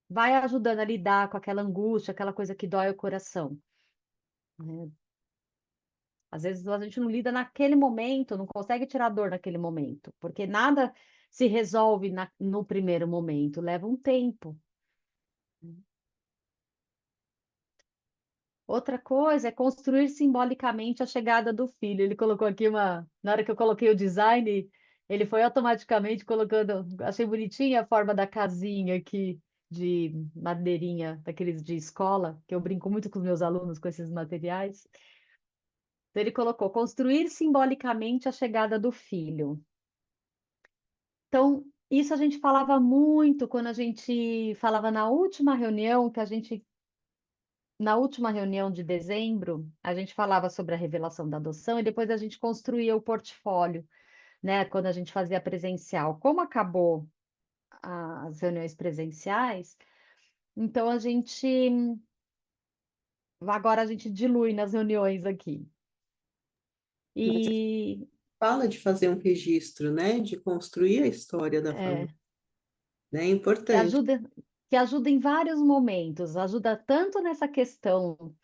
vai ajudando a lidar com aquela angústia, aquela coisa que dói o coração, né? Às vezes a gente não lida naquele momento, não consegue tirar a dor naquele momento, porque nada se resolve no primeiro momento, leva um tempo. Outra coisa é construir simbolicamente a chegada do filho. Ele colocou aqui na hora que eu coloquei o design, ele foi automaticamente colocando, achei bonitinha a forma da casinha aqui de madeirinha, daqueles de escola, que eu brinco muito com os meus alunos com esses materiais. Então ele colocou construir simbolicamente a chegada do filho. Então, isso a gente falava muito quando a gente falava na última reunião que a gente na última reunião de dezembro, a gente falava sobre a revelação da adoção e depois a gente construía o portfólio, né? Quando a gente fazia presencial. Como acabou as reuniões presenciais, então agora a gente dilui nas reuniões aqui. Mas você E fala de fazer um registro, né? De construir a história da família, é, né? É que importante. ajuda, que ajuda em vários momentos, ajuda tanto nessa questão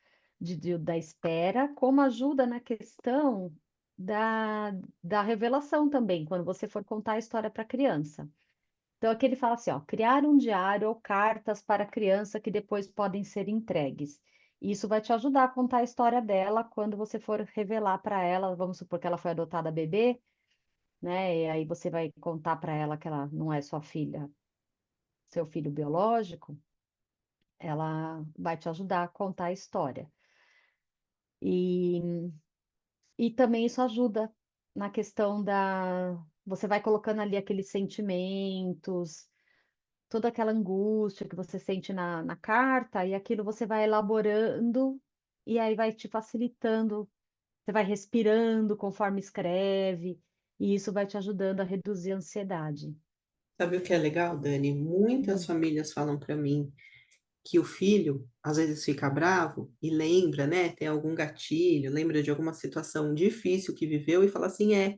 da espera, como ajuda na questão da, da revelação também, quando você for contar a história para a criança. Então, aqui ele fala assim, ó, criar um diário ou cartas para a criança que depois podem ser entregues. Isso vai te ajudar a contar a história dela quando você for revelar para ela, vamos supor que ela foi adotada bebê, né? E aí você vai contar para ela que ela não é sua filha, seu filho biológico, ela vai te ajudar a contar a história. E, e também isso ajuda na questão da. Você vai colocando ali aqueles sentimentos, toda aquela angústia que você sente na carta, e aquilo você vai elaborando, e aí vai te facilitando. Você vai respirando conforme escreve, e isso vai te ajudando a reduzir a ansiedade. Sabe o que é legal, Dani? Muitas Hum. famílias falam para mim que o filho às vezes fica bravo e lembra, né? Tem algum gatilho, lembra de alguma situação difícil que viveu e fala assim: é.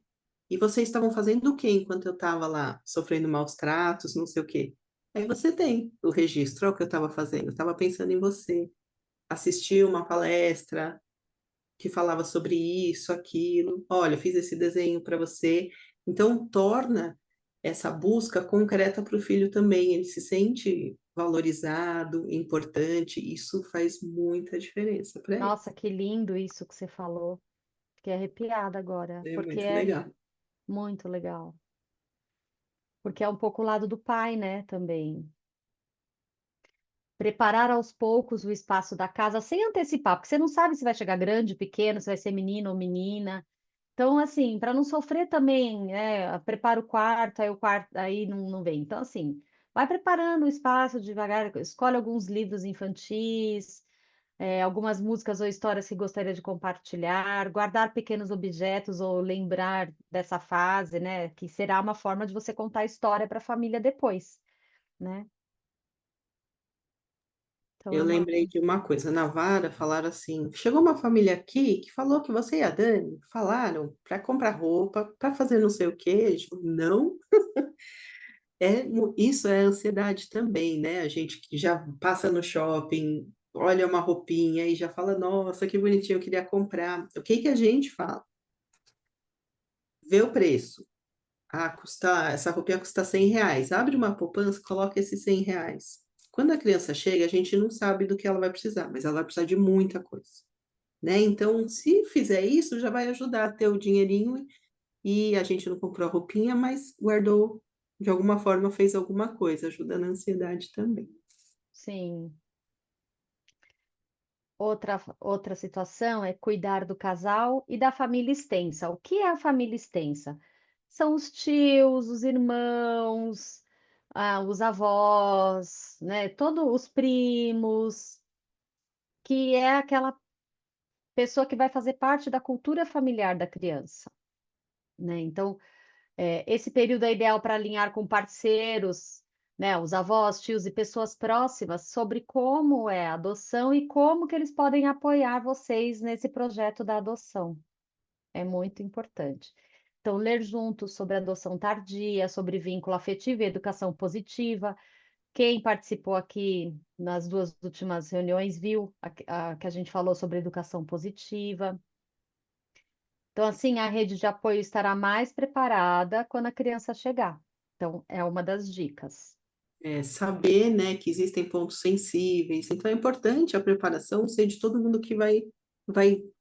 E vocês estavam fazendo o quê enquanto eu estava lá sofrendo maus tratos, não sei o quê? Aí você tem o registro, olha o que eu estava fazendo. Eu estava pensando em você, assisti uma palestra que falava sobre isso, aquilo. Olha, eu fiz esse desenho para você. Então, torna essa busca concreta para o filho também. Ele se sente valorizado, importante. Isso faz muita diferença para ele. Nossa, que lindo isso que você falou. Fiquei arrepiada agora, É porque muito é legal. muito legal. Porque é um pouco o lado do pai, né, também. Preparar aos poucos o espaço da casa sem antecipar, porque você não sabe se vai chegar grande, pequeno, se vai ser menino ou menina. Então, assim, para não sofrer também, né, prepara o quarto, aí o quarto aí não vem. Então, assim, vai preparando o espaço devagar, escolhe alguns livros infantis, algumas músicas ou histórias que gostaria de compartilhar, guardar pequenos objetos ou lembrar dessa fase, né, que será uma forma de você contar a história para a família depois, né? Então, é Eu uma. lembrei de uma coisa, na vara falaram assim: chegou uma família aqui que falou que você e a Dani falaram para comprar roupa, para fazer não sei o quê. A gente falou, não, isso é ansiedade também, né? A gente que já passa no shopping, olha uma roupinha e já fala, nossa, que bonitinho, eu queria comprar. O que que a gente fala? Vê o preço. Ah, essa roupinha custa R$ 100. Abre uma poupança, coloca esses R$ 100. Quando a criança chega, a gente não sabe do que ela vai precisar, mas ela vai precisar de muita coisa, né? Então, se fizer isso, já vai ajudar a ter o dinheirinho e a gente não comprou a roupinha, mas guardou, de alguma forma fez alguma coisa, ajuda na ansiedade também. Sim. Outra situação é cuidar do casal e da família extensa. O que é a família extensa? São os tios, os irmãos, os avós, né? Todos os primos, que é aquela pessoa que vai fazer parte da cultura familiar da criança, né? Então, esse período é ideal para alinhar com parceiros, né, os avós, tios e pessoas próximas sobre como é a adoção e como que eles podem apoiar vocês nesse projeto da adoção. É muito importante. Então, ler juntos sobre adoção tardia, sobre vínculo afetivo e educação positiva. Quem participou aqui nas duas últimas reuniões viu que a gente falou sobre educação positiva. Então, assim, a rede de apoio estará mais preparada quando a criança chegar. Então, é uma das dicas. Saber, né, que existem pontos sensíveis, então é importante a preparação ser de todo mundo que vai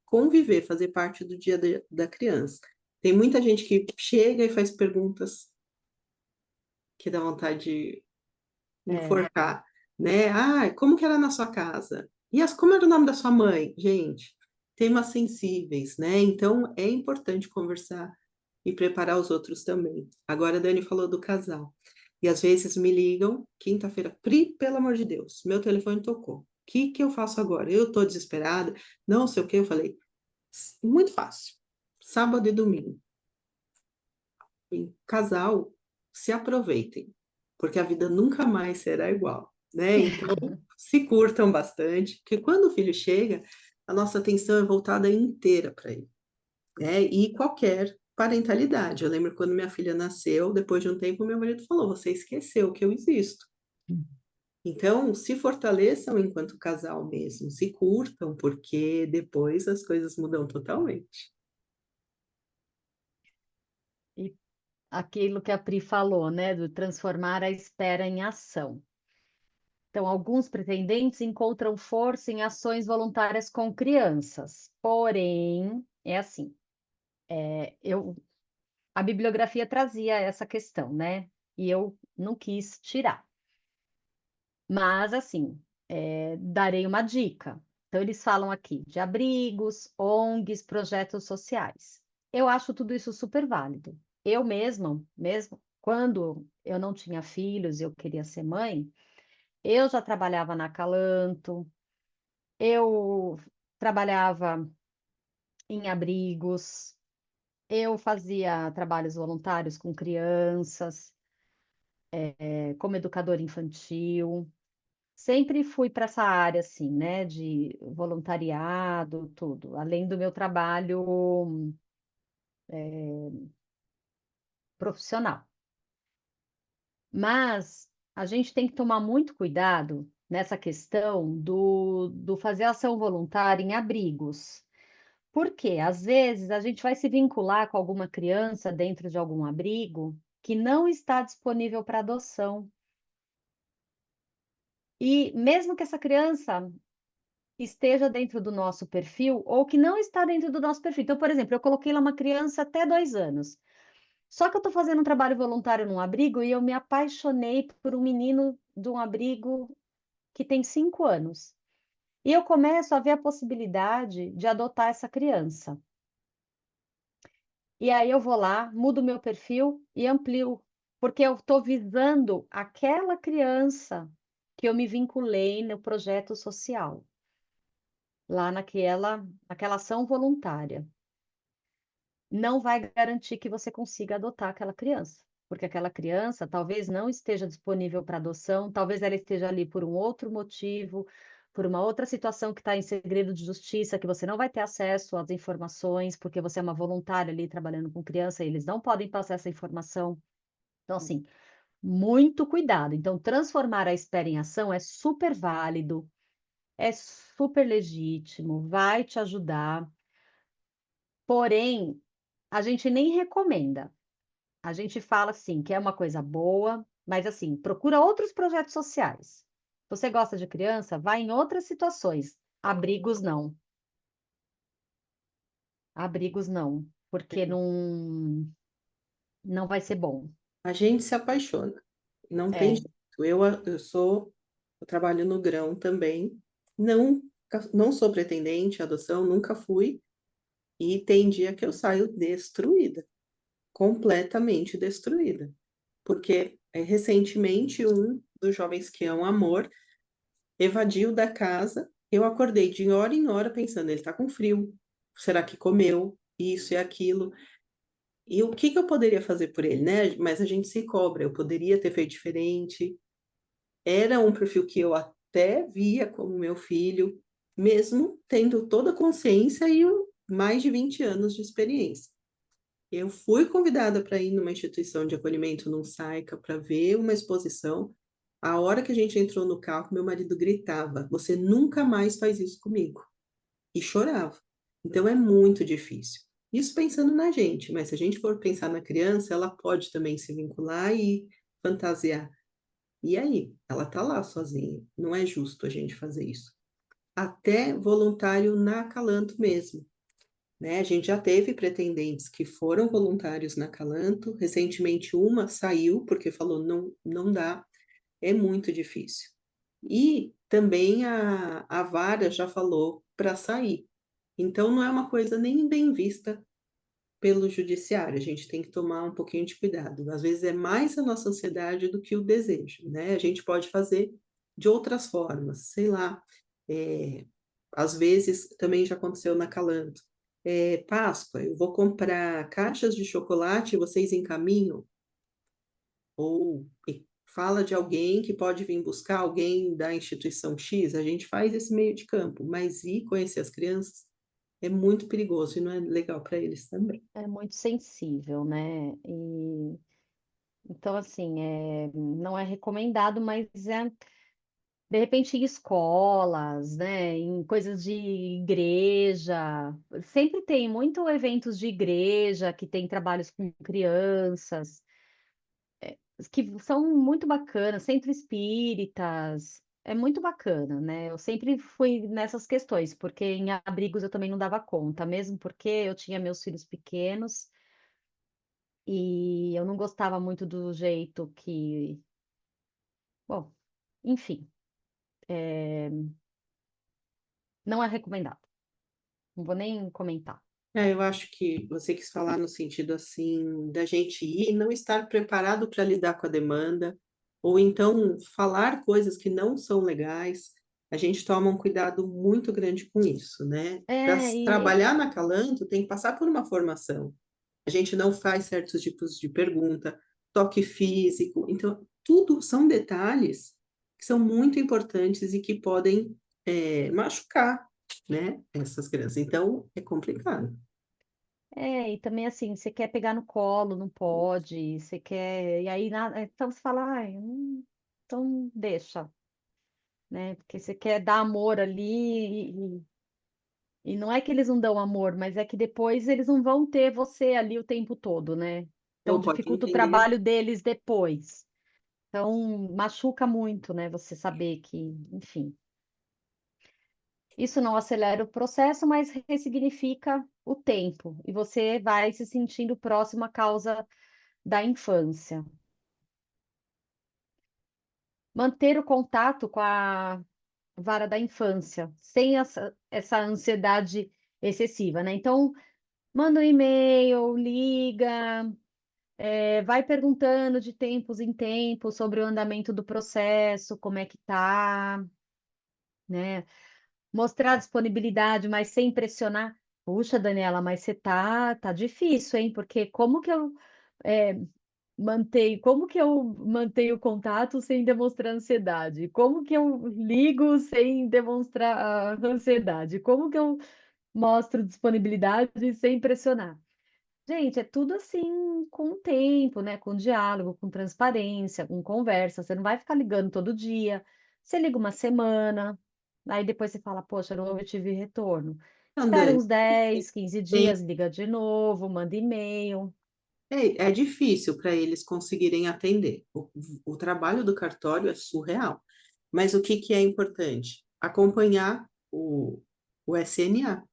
conviver, fazer parte do dia da criança. Tem muita gente que chega e faz perguntas que dá vontade de É, enforcar, né. "Ah, como que era na sua casa? Como era o nome da sua mãe?". Gente, temas sensíveis, né, então é importante conversar e preparar os outros também. Agora a Dani falou do casal, e às vezes me ligam: "Quinta-feira, Pri, pelo amor de Deus, meu telefone tocou. Que eu faço agora? Eu tô desesperada, não sei o quê". Eu falei: Muito fácil, sábado e domingo, em casal, se aproveitem, porque a vida nunca mais será igual, né, então se curtam bastante, porque quando o filho chega, a nossa atenção é voltada inteira para ele, né, e qualquer parentalidade. Eu lembro quando minha filha nasceu, depois de um tempo, meu marido falou: "Você esqueceu que eu existo". Então, se fortaleçam enquanto casal mesmo, se curtam, porque depois as coisas mudam totalmente. e aquilo que a Pri falou, né, do transformar a espera em ação. Então, alguns pretendentes encontram força em ações voluntárias com crianças. Porém, é assim, eu a bibliografia trazia essa questão, né, e eu não quis tirar. Mas, assim, darei uma dica. Então, eles falam aqui de abrigos, ONGs, projetos sociais. Eu acho tudo isso super válido. Eu mesma, mesmo quando eu não tinha filhos e eu queria ser mãe, eu já trabalhava na Acalanto, eu trabalhava em abrigos, eu fazia trabalhos voluntários com crianças, como educadora infantil. Sempre fui para essa área, assim, né, de voluntariado, tudo, além do meu trabalho profissional. Mas a gente tem que tomar muito cuidado nessa questão do fazer ação voluntária em abrigos. Porque, às vezes, a gente vai se vincular com alguma criança dentro de algum abrigo que não está disponível para adoção. E mesmo que essa criança esteja dentro do nosso perfil ou que não está dentro do nosso perfil. Então, por exemplo, eu coloquei lá uma criança até 2 anos. Só que eu estou fazendo um trabalho voluntário num abrigo e eu me apaixonei por um menino de um abrigo que tem 5 anos. E eu começo a ver a possibilidade de adotar essa criança. E aí eu vou lá, mudo o meu perfil e amplio, porque eu estou visando aquela criança que eu me vinculei no projeto social, lá naquela ação voluntária. Não vai garantir que você consiga adotar aquela criança, porque aquela criança talvez não esteja disponível para adoção, talvez ela esteja ali por um outro motivo, por uma outra situação que está em segredo de justiça, que você não vai ter acesso às informações, porque você é uma voluntária ali trabalhando com criança e eles não podem passar essa informação. Então, assim, muito cuidado. Então, transformar a espera em ação é super válido, é super legítimo, vai te ajudar. Porém, a gente nem recomenda. A gente fala assim, que é uma coisa boa, mas assim, procura outros projetos sociais. Você gosta de criança? Vai em outras situações. Abrigos não. Abrigos não, porque não vai ser bom. A gente se apaixona, não tem É, jeito. Eu trabalho no grão também, não sou pretendente à adoção, nunca fui, e tem dia que eu saio destruída, completamente destruída. Porque, recentemente, um dos jovens que é um amor evadiu da casa, eu acordei de hora em hora pensando: "Ele está com frio, será que comeu isso e aquilo?". E o que que eu poderia fazer por ele, né, mas a gente se cobra, eu poderia ter feito diferente, era um perfil que eu até via como meu filho, mesmo tendo toda a consciência e mais de 20 anos de experiência. Eu fui convidada para ir numa instituição de acolhimento, num SAICA, para ver uma exposição. A hora que a gente entrou no carro, meu marido gritava: "Você nunca mais faz isso comigo", e chorava. Então é muito difícil. Isso pensando na gente, mas se a gente for pensar na criança, ela pode também se vincular e fantasiar. E aí? Ela está lá sozinha, não é justo a gente fazer isso. Até voluntário na Acalanto mesmo, né, a gente já teve pretendentes que foram voluntários na Acalanto, recentemente uma saiu, porque falou: "Não dá, é muito difícil". E também a vara já falou para sair. Então não é uma coisa nem bem vista pelo judiciário, a gente tem que tomar um pouquinho de cuidado. Às vezes é mais a nossa ansiedade do que o desejo, né, a gente pode fazer de outras formas, sei lá, eh, às vezes também já aconteceu na Calanto, Páscoa, eu vou comprar caixas de chocolate e vocês encaminham? Ou fala de alguém que pode vir buscar alguém da instituição X, a gente faz esse meio de campo, mas ir conhecer as crianças é muito perigoso e não é legal para eles também. É muito sensível, né? E então, assim, não é recomendado, mas de repente em escolas, né? Em coisas de igreja. Sempre tem muito eventos de igreja que tem trabalhos com crianças, que são muito bacanas, centro espíritas. É muito bacana, né? Eu sempre fui nessas questões, porque em abrigos eu também não dava conta, mesmo porque eu tinha meus filhos pequenos. E eu não gostava muito do jeito que, bom, enfim, não é recomendado. Não vou nem comentar. Eu acho que você quis falar no sentido, assim, da gente ir e não estar preparado para lidar com a demanda, ou então falar coisas que não são legais, a gente toma um cuidado muito grande com isso, né. Para É, trabalhar na Calanto tem que passar por uma formação. A gente não faz certos tipos de pergunta, toque físico, então tudo são detalhes que são muito importantes e que podem, machucar, né, essas crianças, então é complicado. e também assim, você quer pegar no colo, não pode, você quer, e aí, então você fala, ai, então deixa, né? Porque você quer dar amor ali, e não é que eles não dão amor, mas é que depois eles não vão ter você ali o tempo todo, né? Então Ou pode dificulta o entender. trabalho deles depois. Então, machuca muito, né? Você saber que, enfim, isso não acelera o processo, mas ressignifica o tempo e você vai se sentindo próximo à causa da infância. Manter o contato com a vara da infância, sem essa ansiedade excessiva, né? Então, manda um e-mail, liga, vai perguntando de tempos em tempos sobre o andamento do processo, como é que tá, né? Mostrar disponibilidade, mas sem pressionar. Puxa, Daniela, mas você tá difícil, hein? Porque é, como que eu mantenho contato sem demonstrar ansiedade? Como que eu ligo sem demonstrar ansiedade? Como que eu mostro disponibilidade sem pressionar? Gente, é tudo assim com o tempo, né? Com diálogo, com transparência, com conversa. Você não vai ficar ligando todo dia. Você liga uma semana, aí depois você fala, poxa, não obtive retorno. Não, Espera Dani, uns 10, 15 tem dias, liga de novo, manda e-mail. é difícil para eles conseguirem atender. O trabalho do cartório é surreal. Mas o que que é importante? Acompanhar o SNA,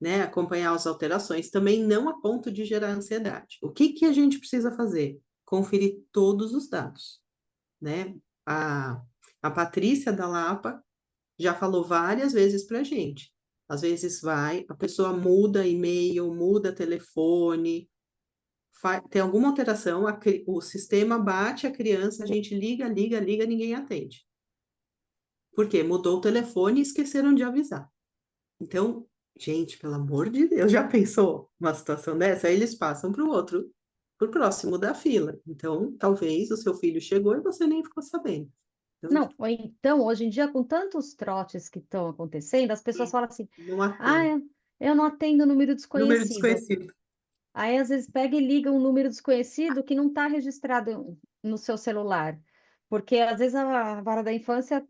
né, acompanhar as alterações, também não a ponto de gerar ansiedade. O que que a gente precisa fazer? Conferir todos os dados, né. A a Patrícia da Lapa já falou várias vezes para a gente. Às vezes vai, a pessoa muda e-mail, muda telefone, tem alguma alteração, o sistema bate a criança, a gente liga, liga, liga, ninguém atende. Por quê? Mudou o telefone e esqueceram de avisar. Então, gente, pelo amor de Deus, já pensou uma situação dessa? Aí eles passam para o outro, para o próximo da fila. Então, talvez o seu filho chegou e você nem ficou sabendo. Então, Não, ou então, hoje em dia, com tantos trotes que estão acontecendo, as pessoas falam assim: não ah, atende. eu não atendo número Número desconhecido. desconhecido. Aí, às vezes, pega e liga um número desconhecido que não está registrado no seu celular. Porque, às vezes, a vara da infância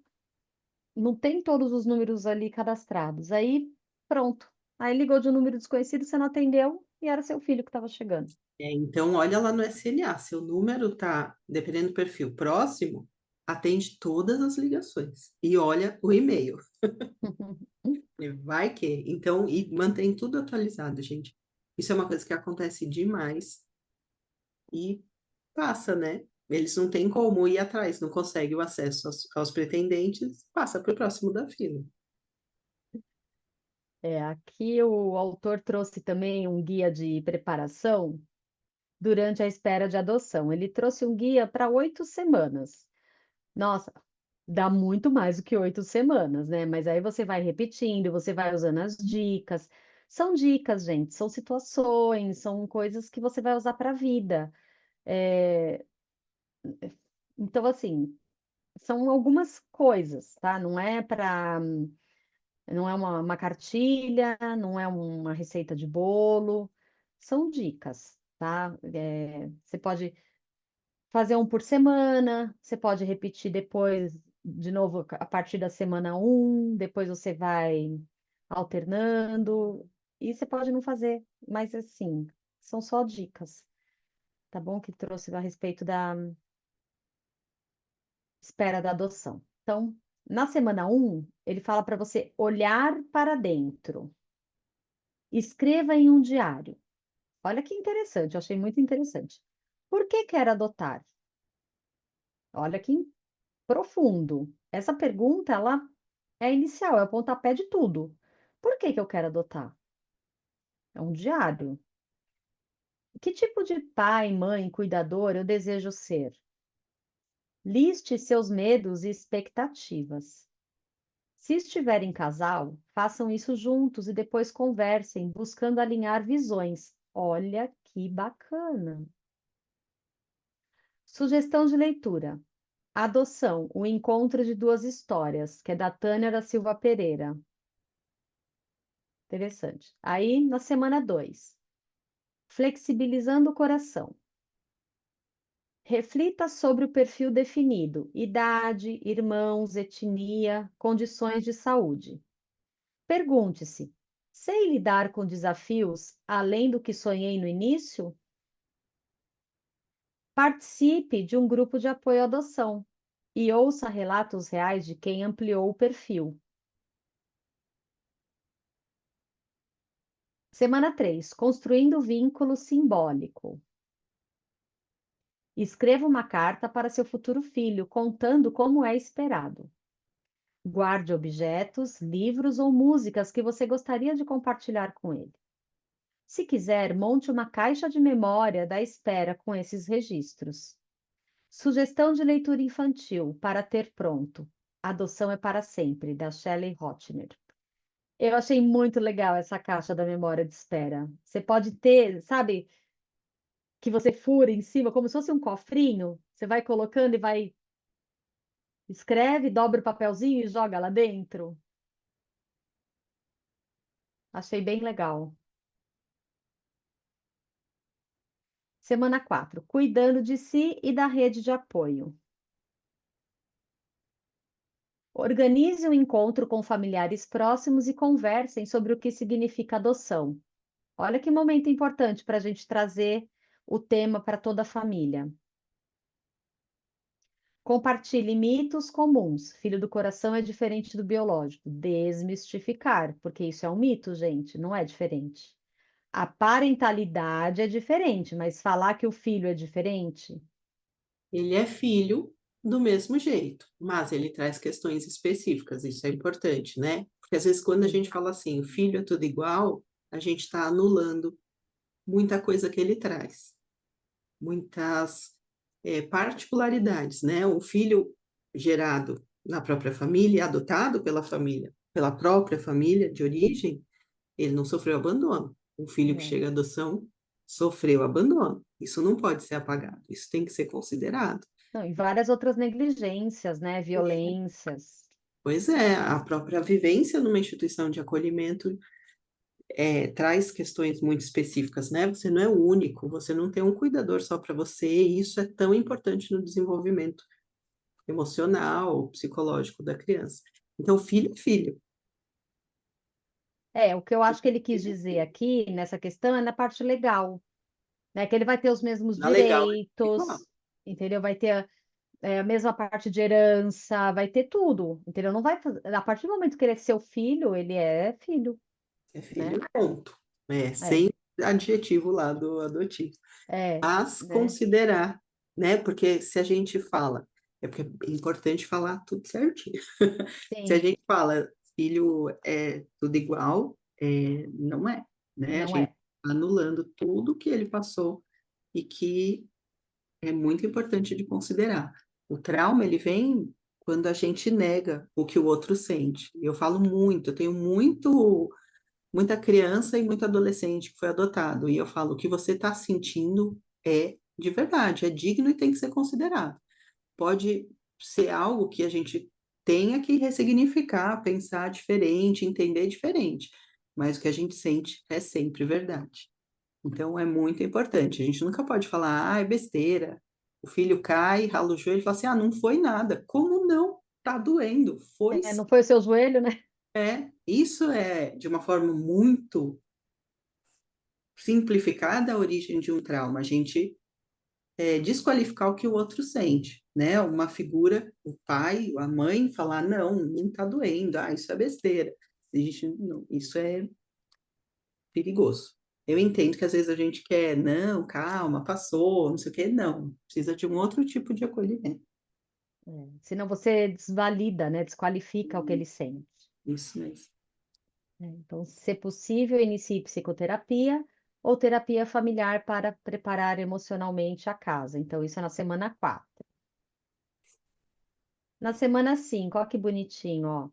não tem todos os números ali cadastrados. Aí, pronto. Aí ligou de um número desconhecido, você não atendeu e era seu filho que estava chegando. Então olha lá no SLA, seu número tá, dependendo do perfil, próximo, atende todas as ligações e olha o e-mail. Vai que. Então, e mantém tudo atualizado, gente. Isso é uma coisa que acontece demais e passa, né? Eles não têm como ir atrás, não conseguem o acesso aos pretendentes, passa para o próximo da fila. Aqui o autor trouxe também um guia de preparação durante a espera de adoção. Ele trouxe um guia para 8 semanas. Nossa, dá muito mais do que 8 semanas, né? Mas aí você vai repetindo, você vai usando as dicas. São dicas, gente, são situações, são coisas que você vai usar para a vida. É, Então, assim, são algumas coisas, tá? Não é uma cartilha, não é uma receita de bolo, são dicas, tá? Você pode fazer um por semana, você pode repetir depois, de novo, a partir da semana um, depois você vai alternando, e você pode não fazer, mas assim, são só dicas, tá bom? Que trouxe a respeito da espera da adoção. Então, na semana um, ele fala para você olhar para dentro, escreva em um diário. Olha que interessante, eu achei muito interessante. Por que quer adotar? Olha que profundo. Essa pergunta, ela é inicial, é o pontapé de tudo. Por que que eu quero adotar? É um diário. Que tipo de pai, mãe, cuidador eu desejo ser? Liste seus medos e expectativas. Se estiverem em casal, façam isso juntos e depois conversem, buscando alinhar visões. Olha que bacana. Sugestão de leitura. Adoção, o encontro de duas histórias, que é da Tânia da Silva Pereira. Interessante. Aí, na semana 2, flexibilizando o coração. Reflita sobre o perfil definido: idade, irmãos, etnia, condições de saúde. Pergunte-se: sei lidar com desafios além do que sonhei no início? Participe de um grupo de apoio à adoção e ouça relatos reais de quem ampliou o perfil. Semana 3, construindo vínculo simbólico. Escreva uma carta para seu futuro filho, contando como é esperado. Guarde objetos, livros ou músicas que você gostaria de compartilhar com ele. Se quiser, monte uma caixa de memória da espera com esses registros. Sugestão de leitura infantil para ter pronto. Adoção é para sempre, da Shelley Rotner. Eu achei muito legal essa caixa da memória de espera. Você pode ter, sabe, que você fura em cima, como se fosse um cofrinho. Você vai colocando e vai, escreve, dobra o papelzinho e joga lá dentro. Achei bem legal. Semana 4, cuidando de si e da rede de apoio. Organize um encontro com familiares próximos e conversem sobre o que significa adoção. Olha que momento importante para a gente trazer o tema para toda a família. Compartilhe mitos comuns. Filho do coração é diferente do biológico. Desmistificar, porque isso é um mito, gente, não é diferente. A parentalidade é diferente, mas falar que o filho é diferente, Ele é filho do mesmo jeito, mas ele traz questões específicas, isso é importante, né? Porque às vezes quando a sim, gente fala assim, o filho é tudo igual, a gente está anulando muita coisa que ele traz, muitas particularidades, né? O filho gerado na própria família, adotado pela família, pela própria família de origem, ele não sofreu abandono. Um filho que é. chega à adoção sofreu abandono. Isso não pode ser apagado, isso tem que ser considerado. Não, e várias outras negligências, né? Violências. Pois é, a própria vivência numa instituição de acolhimento traz questões muito específicas, né? Você não é o único, você não tem um cuidador só para você, e isso é tão importante no desenvolvimento emocional, psicológico da criança. Então, filho é filho. O que eu acho que ele quis dizer aqui, nessa questão, é na parte legal, né? Que ele vai ter os mesmos Tá legal, é igual. direitos, entendeu? Vai ter a mesma parte de herança, vai ter tudo, entendeu? Não vai, a partir do momento que ele é seu filho, ele é filho, É filho, né? ponto. É, É, sem adjetivo lá do adotivo. Mas né? considerar, né? Porque se a gente fala, é porque é importante falar tudo certinho. Se a Sim, gente fala filho é tudo igual, não é, né? A não gente é. tá anulando tudo que ele passou e que é muito importante de considerar. O trauma, ele vem quando a gente nega o que o outro sente. Eu falo muito, eu tenho muita criança e muito adolescente que foi adotado, e eu falo, o que você está sentindo é de verdade, é digno e tem que ser considerado. Pode ser algo que a gente tenha que ressignificar, pensar diferente, entender diferente, mas o que a gente sente é sempre verdade. Então é muito importante. A gente nunca pode falar, ah, é besteira. O filho cai, rala o joelho e fala assim, ah, não foi nada. Como não? Tá doendo. Foi sim. Não foi o seu joelho, né? Isso é, de uma forma muito simplificada, a origem de um trauma. A gente desqualificar o que o outro sente, né? Uma figura, o pai, a mãe, falar, não tá doendo, ah, isso é besteira. A gente, não, isso é perigoso. Eu entendo que às vezes a gente quer, não, calma, passou, não sei o quê, não. Precisa de um outro tipo de acolhimento. Senão você desvalida, né? Desqualifica o que ele sente. Isso mesmo. Então, se possível, inicie psicoterapia ou terapia familiar para preparar emocionalmente a casa. Então, isso é na semana 4. Na semana 5, ó que bonitinho, ó.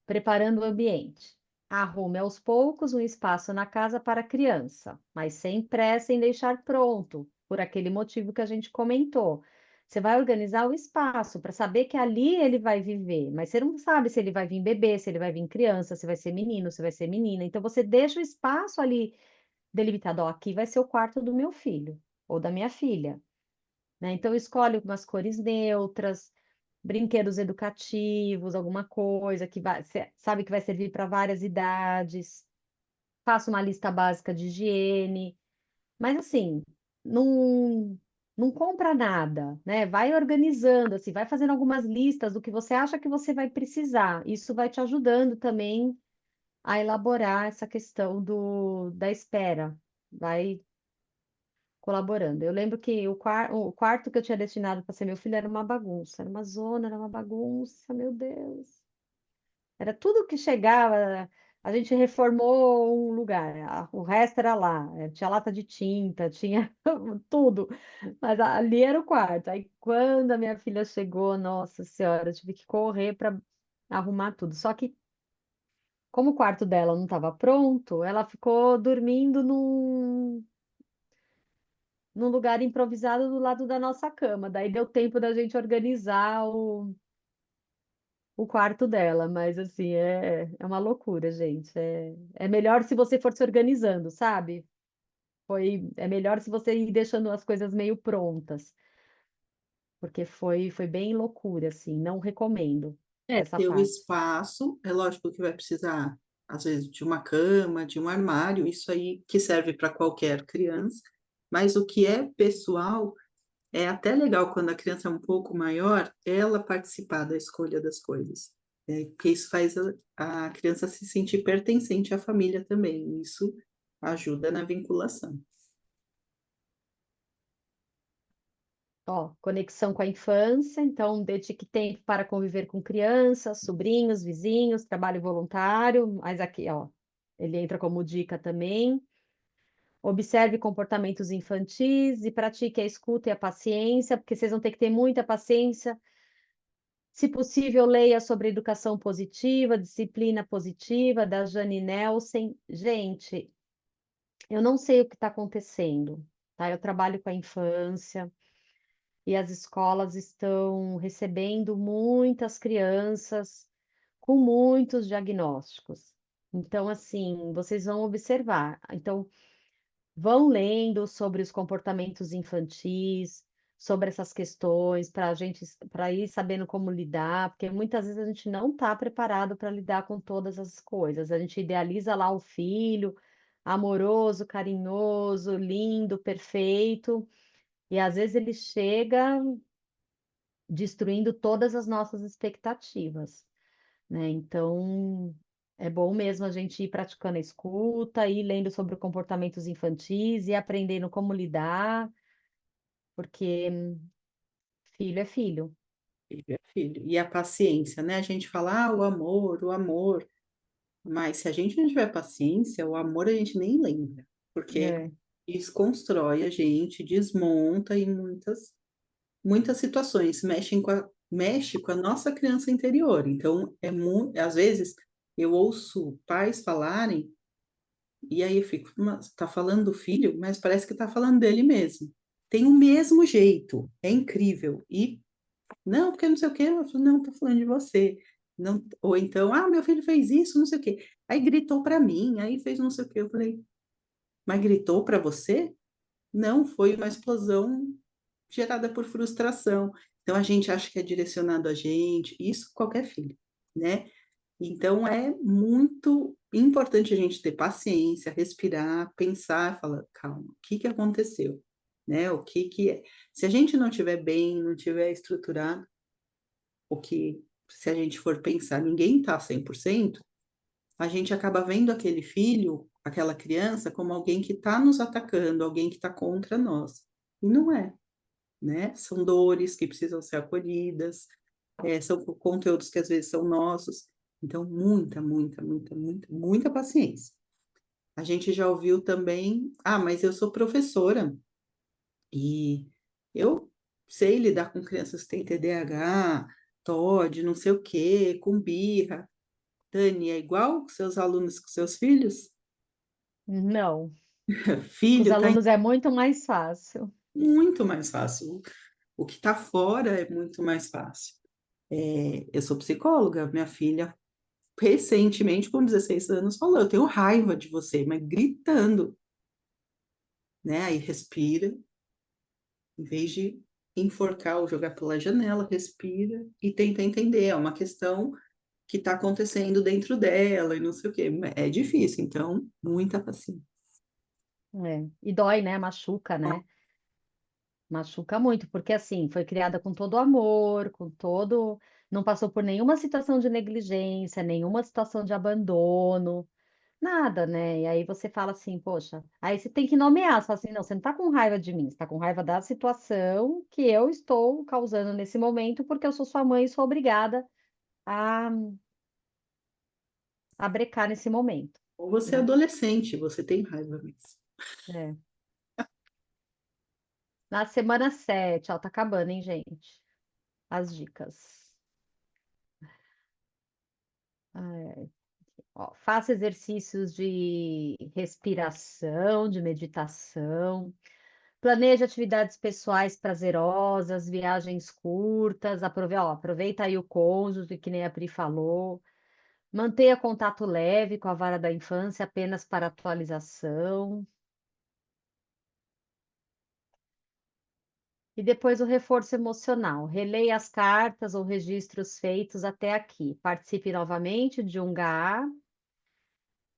Preparando o ambiente. Arrume aos poucos um espaço na casa para a criança, mas sem pressa em deixar pronto, por aquele motivo que a gente comentou. Você vai organizar o espaço para saber que ali ele vai viver, mas você não sabe se ele vai vir bebê, se ele vai vir criança, se vai ser menino, se vai ser menina. Então você deixa o espaço ali delimitado. Ó, aqui vai ser o quarto do meu filho ou da minha filha, né? Então escolhe umas cores neutras, brinquedos educativos, alguma coisa que vai, cê sabe que vai servir para várias idades. Faça uma lista básica de higiene, mas assim, não não compra nada, né? Vai organizando, assim, vai fazendo algumas listas do que você acha que você vai precisar. Isso vai te ajudando também a elaborar essa questão da espera. Vai colaborando. Eu lembro que o quarto que eu tinha destinado para ser meu filho era uma bagunça, era uma zona, era uma bagunça, meu Deus. Era tudo que chegava, a gente reformou um lugar, o resto era lá, tinha lata de tinta, tinha tudo, mas ali era o quarto. Aí quando a minha filha chegou, nossa senhora, eu tive que correr para arrumar tudo. Só que como o quarto dela não estava pronto, ela ficou dormindo num lugar improvisado do lado da nossa cama. Daí deu tempo da gente organizar o quarto dela, mas assim, é uma loucura, gente. É melhor se você for se organizando, sabe? É melhor se você ir deixando as coisas meio prontas, porque foi bem loucura, assim. Não recomendo essa Ter o parte. espaço, é lógico que vai precisar, às vezes, de uma cama, de um armário, isso aí que serve para qualquer criança, mas o que é pessoal, é até legal quando a criança é um pouco maior, ela participar da escolha das coisas. Porque isso faz a criança se sentir pertencente à família também. Isso ajuda na vinculação. Ó, conexão com a infância, então dedique tempo para conviver com crianças, sobrinhos, vizinhos, trabalho voluntário, mas aqui, ó, ele entra como dica também. Observe comportamentos infantis e pratique a escuta e a paciência, porque vocês vão ter que ter muita paciência. Se possível, leia sobre educação positiva, disciplina positiva, da Jane Nelson. Gente, eu não sei o que está acontecendo, tá? Eu trabalho com a infância e as escolas estão recebendo muitas crianças com muitos diagnósticos. Então, assim, vocês vão observar. Então, vão lendo sobre os comportamentos infantis, sobre essas questões, para ir sabendo como lidar, porque muitas vezes a gente não está preparado para lidar com todas as coisas. A gente idealiza lá o filho amoroso, carinhoso, lindo, perfeito, e às vezes ele chega destruindo todas as nossas expectativas, né? Então, é bom mesmo a gente ir praticando a escuta, ir lendo sobre comportamentos infantis e aprendendo como lidar, porque filho é filho. Filho é filho. E a paciência, né? A gente fala, o amor. Mas se a gente não tiver paciência, o amor a gente nem lembra, porque É. desconstrói a gente, desmonta em muitas situações, mexe com a nossa criança interior. Então, às vezes, eu ouço pais falarem, e aí eu fico, mas tá falando do filho, mas parece que tá falando dele mesmo. Tem o mesmo jeito, é incrível. E não, porque não sei o quê. Eu falo, não, tô falando de você. Não, ou então, meu filho fez isso, não sei o quê. Aí gritou para mim, aí fez não sei o quê. Eu falei, mas gritou para você? Não, foi uma explosão gerada por frustração. Então a gente acha que é direcionado a gente, isso qualquer filho, né? Então é muito importante a gente ter paciência, respirar, pensar, falar, calma, o que que aconteceu? Né? O que que é? Se a gente não estiver bem, não estiver estruturado, o que, se a gente for pensar, ninguém está 100%, a gente acaba vendo aquele filho, aquela criança, como alguém que está nos atacando, alguém que está contra nós. E não é, né? São dores que precisam ser acolhidas, são conteúdos que às vezes são nossos. Então, muita paciência. A gente já ouviu também, mas eu sou professora e eu sei lidar com crianças que têm TDAH, TOD, não sei o quê, com birra. Dani, é igual com seus alunos com seus filhos? Não, com os Filho tá alunos é muito mais fácil. muito mais fácil. O que está fora é muito mais fácil. Eu sou psicóloga, minha filha recentemente, com 16 anos, falou: eu tenho raiva de você, mas gritando, né? Aí respira, em vez de enforcar ou jogar pela janela, respira e tenta entender. É uma questão que está acontecendo dentro dela e não sei o quê. É difícil, então, muita paciência. É. E dói, né? Machuca, né? Machuca muito, porque assim, foi criada com todo amor, com todo. Não passou por nenhuma situação de negligência, nenhuma situação de abandono, nada, né? E aí você fala assim, poxa, aí você tem que nomear, você fala assim, não, você não tá com raiva de mim, você tá com raiva da situação que eu estou causando nesse momento, porque eu sou sua mãe e sou obrigada a, a brecar nesse momento, Ou você é né? adolescente, você tem raiva mesmo. É. Na semana 7, ó, tá acabando, hein, gente? As dicas. Ah, ó, faça exercícios de respiração, de meditação. Planeje atividades pessoais prazerosas, viagens curtas. Aproveita aí o cônjuge, que nem a Pri falou. Mantenha contato leve com a vara da infância apenas para atualização. E depois o reforço emocional. Releia as cartas ou registros feitos até aqui. Participe novamente de um GA,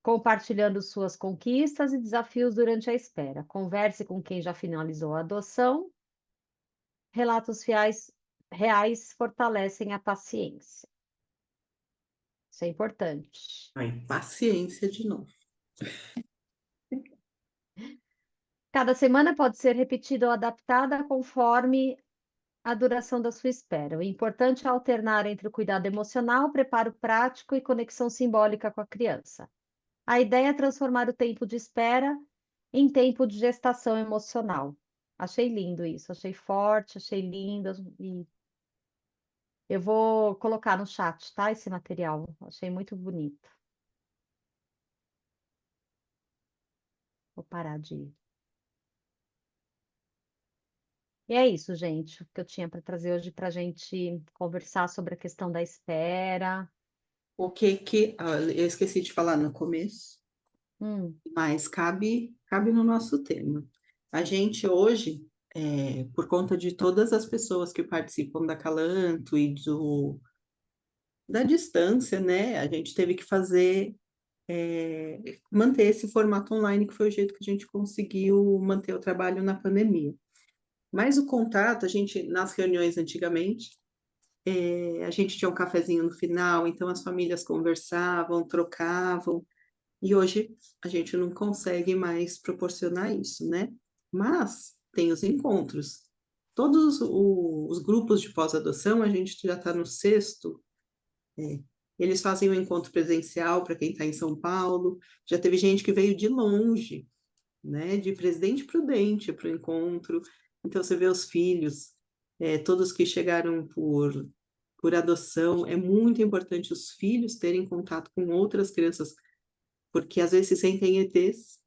compartilhando suas conquistas e desafios durante a espera. Converse com quem já finalizou a adoção. Relatos reais fortalecem a paciência. Isso é importante. Aí, paciência de novo. Cada semana pode ser repetida ou adaptada conforme a duração da sua espera. O importante é alternar entre o cuidado emocional, preparo prático e conexão simbólica com a criança. A ideia é transformar o tempo de espera em tempo de gestação emocional. Achei lindo isso, achei forte, achei lindo e eu vou colocar no chat, tá? Esse material. Achei muito bonito. Vou parar de. E é isso, gente, o que eu tinha para trazer hoje para a gente conversar sobre a questão da espera. Eu esqueci de falar no começo, Hum, mas cabe no nosso tema. A gente hoje por conta de todas as pessoas que participam da Calanto e da distância, né? A gente teve que manter esse formato online, que foi o jeito que a gente conseguiu manter o trabalho na pandemia. Mas o contato, a gente, nas reuniões antigamente, a gente tinha um cafezinho no final, então as famílias conversavam, trocavam, e hoje a gente não consegue mais proporcionar isso, né? Mas tem os encontros. Todos os grupos de pós-adoção, a gente já está no sexto. Eles fazem o encontro presencial para quem está em São Paulo. Já teve gente que veio de longe, né? De Presidente Prudente para o encontro. Então você vê os filhos, todos que chegaram por adoção. É muito importante os filhos terem contato com outras crianças, porque às vezes se sentem ETs,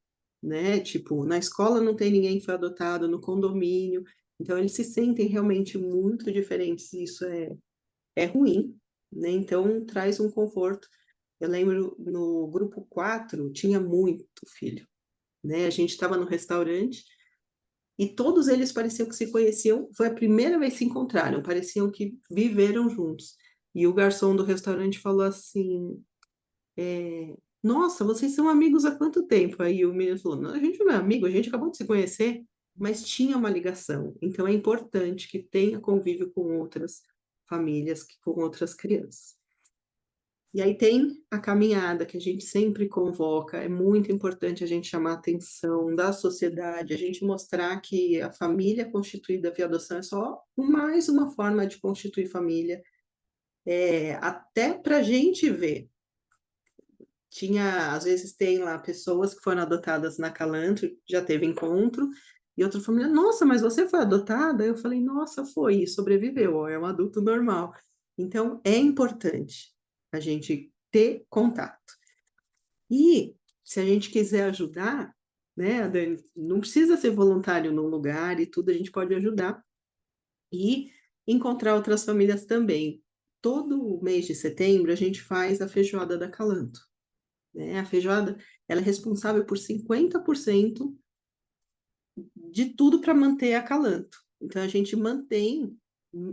né? Tipo, na escola não tem ninguém que foi adotado, no condomínio. Então eles se sentem realmente muito diferentes. E isso é ruim, né? Então traz um conforto. Eu lembro no grupo 4 tinha muito filho, né? A gente estava no restaurante e todos eles pareciam que se conheciam, foi a primeira vez que se encontraram, pareciam que viveram juntos. E o garçom do restaurante falou assim: Nossa, vocês são amigos há quanto tempo? Aí o menino falou: Não, a gente não é amigo, a gente acabou de se conhecer, mas tinha uma ligação. Então é importante que tenha convívio com outras famílias, com outras crianças. E aí tem a caminhada que a gente sempre convoca, é muito importante a gente chamar a atenção da sociedade, a gente mostrar que a família constituída via adoção é só mais uma forma de constituir família, até para a gente ver. Às vezes tem lá pessoas que foram adotadas na Calanto, já teve encontro, e outra família, nossa, mas você foi adotada? Eu falei, nossa, foi, e sobreviveu, ó, é um adulto normal. Então, é importante a gente ter contato. E se a gente quiser ajudar, né, Dani, não precisa ser voluntário num lugar e tudo, a gente pode ajudar e encontrar outras famílias também. Todo mês de setembro a gente faz a feijoada da Calanto, né? A feijoada, ela é responsável por 50% de tudo para manter a Calanto. Então a gente mantém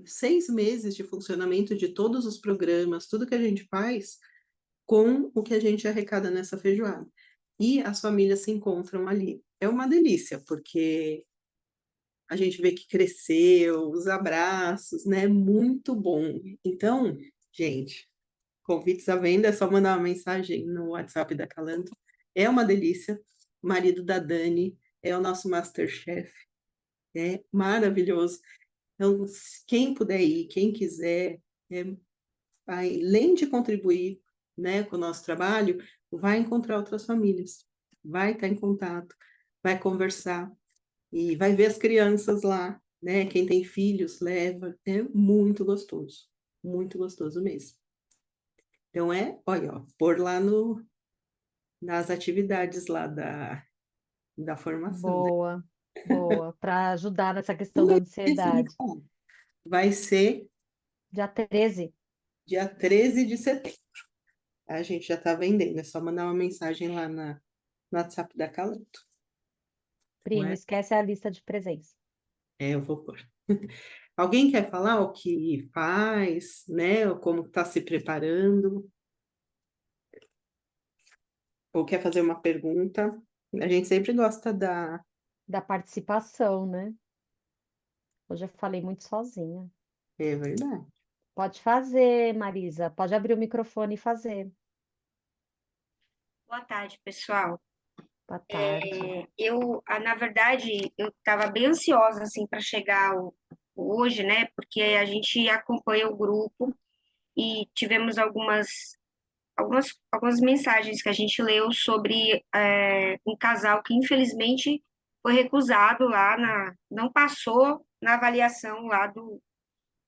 6 meses de funcionamento de todos os programas, tudo que a gente faz com o que a gente arrecada nessa feijoada. E as famílias se encontram ali. É uma delícia, porque a gente vê que cresceu, os abraços, né? Muito bom. Então, gente, convites à venda, é só mandar uma mensagem no WhatsApp da Calanto. É uma delícia. O marido da Dani é o nosso Masterchef. É maravilhoso. Então, quem puder ir, quem quiser, é, além de contribuir, né, com o nosso trabalho, vai encontrar outras famílias, vai estar em contato, vai conversar e vai ver as crianças lá, né? Quem tem filhos leva, é muito gostoso mesmo. Então olha, ó, pôr lá nas atividades lá da formação, né? Boa, boa, para ajudar nessa questão da Esqueci de ansiedade. falar. Vai ser Dia 13, dia 13 de setembro. A gente já está vendendo, é só mandar uma mensagem lá no WhatsApp da Calanto. Não primo, é? esquece a lista de presença. Eu vou pôr. Alguém quer falar o que faz, né? Ou como está se preparando? Ou quer fazer uma pergunta? A gente sempre gosta Da participação, né? Hoje eu falei muito sozinha. É verdade. Pode fazer, Marisa, pode abrir o microfone e fazer. Boa tarde, pessoal. Boa tarde. Na verdade, eu estava bem ansiosa assim para chegar hoje, né? Porque a gente acompanha o grupo e tivemos algumas mensagens que a gente leu sobre um casal que infelizmente foi recusado não passou na avaliação lá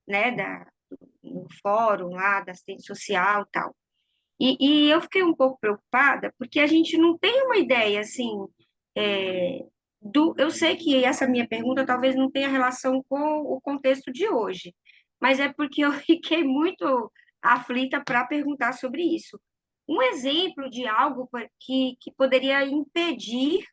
né, no fórum lá da assistente social e tal. E eu fiquei um pouco preocupada, porque a gente não tem uma ideia, assim, eu sei que essa minha pergunta talvez não tenha relação com o contexto de hoje, mas é porque eu fiquei muito aflita para perguntar sobre isso. Um exemplo de algo que poderia impedir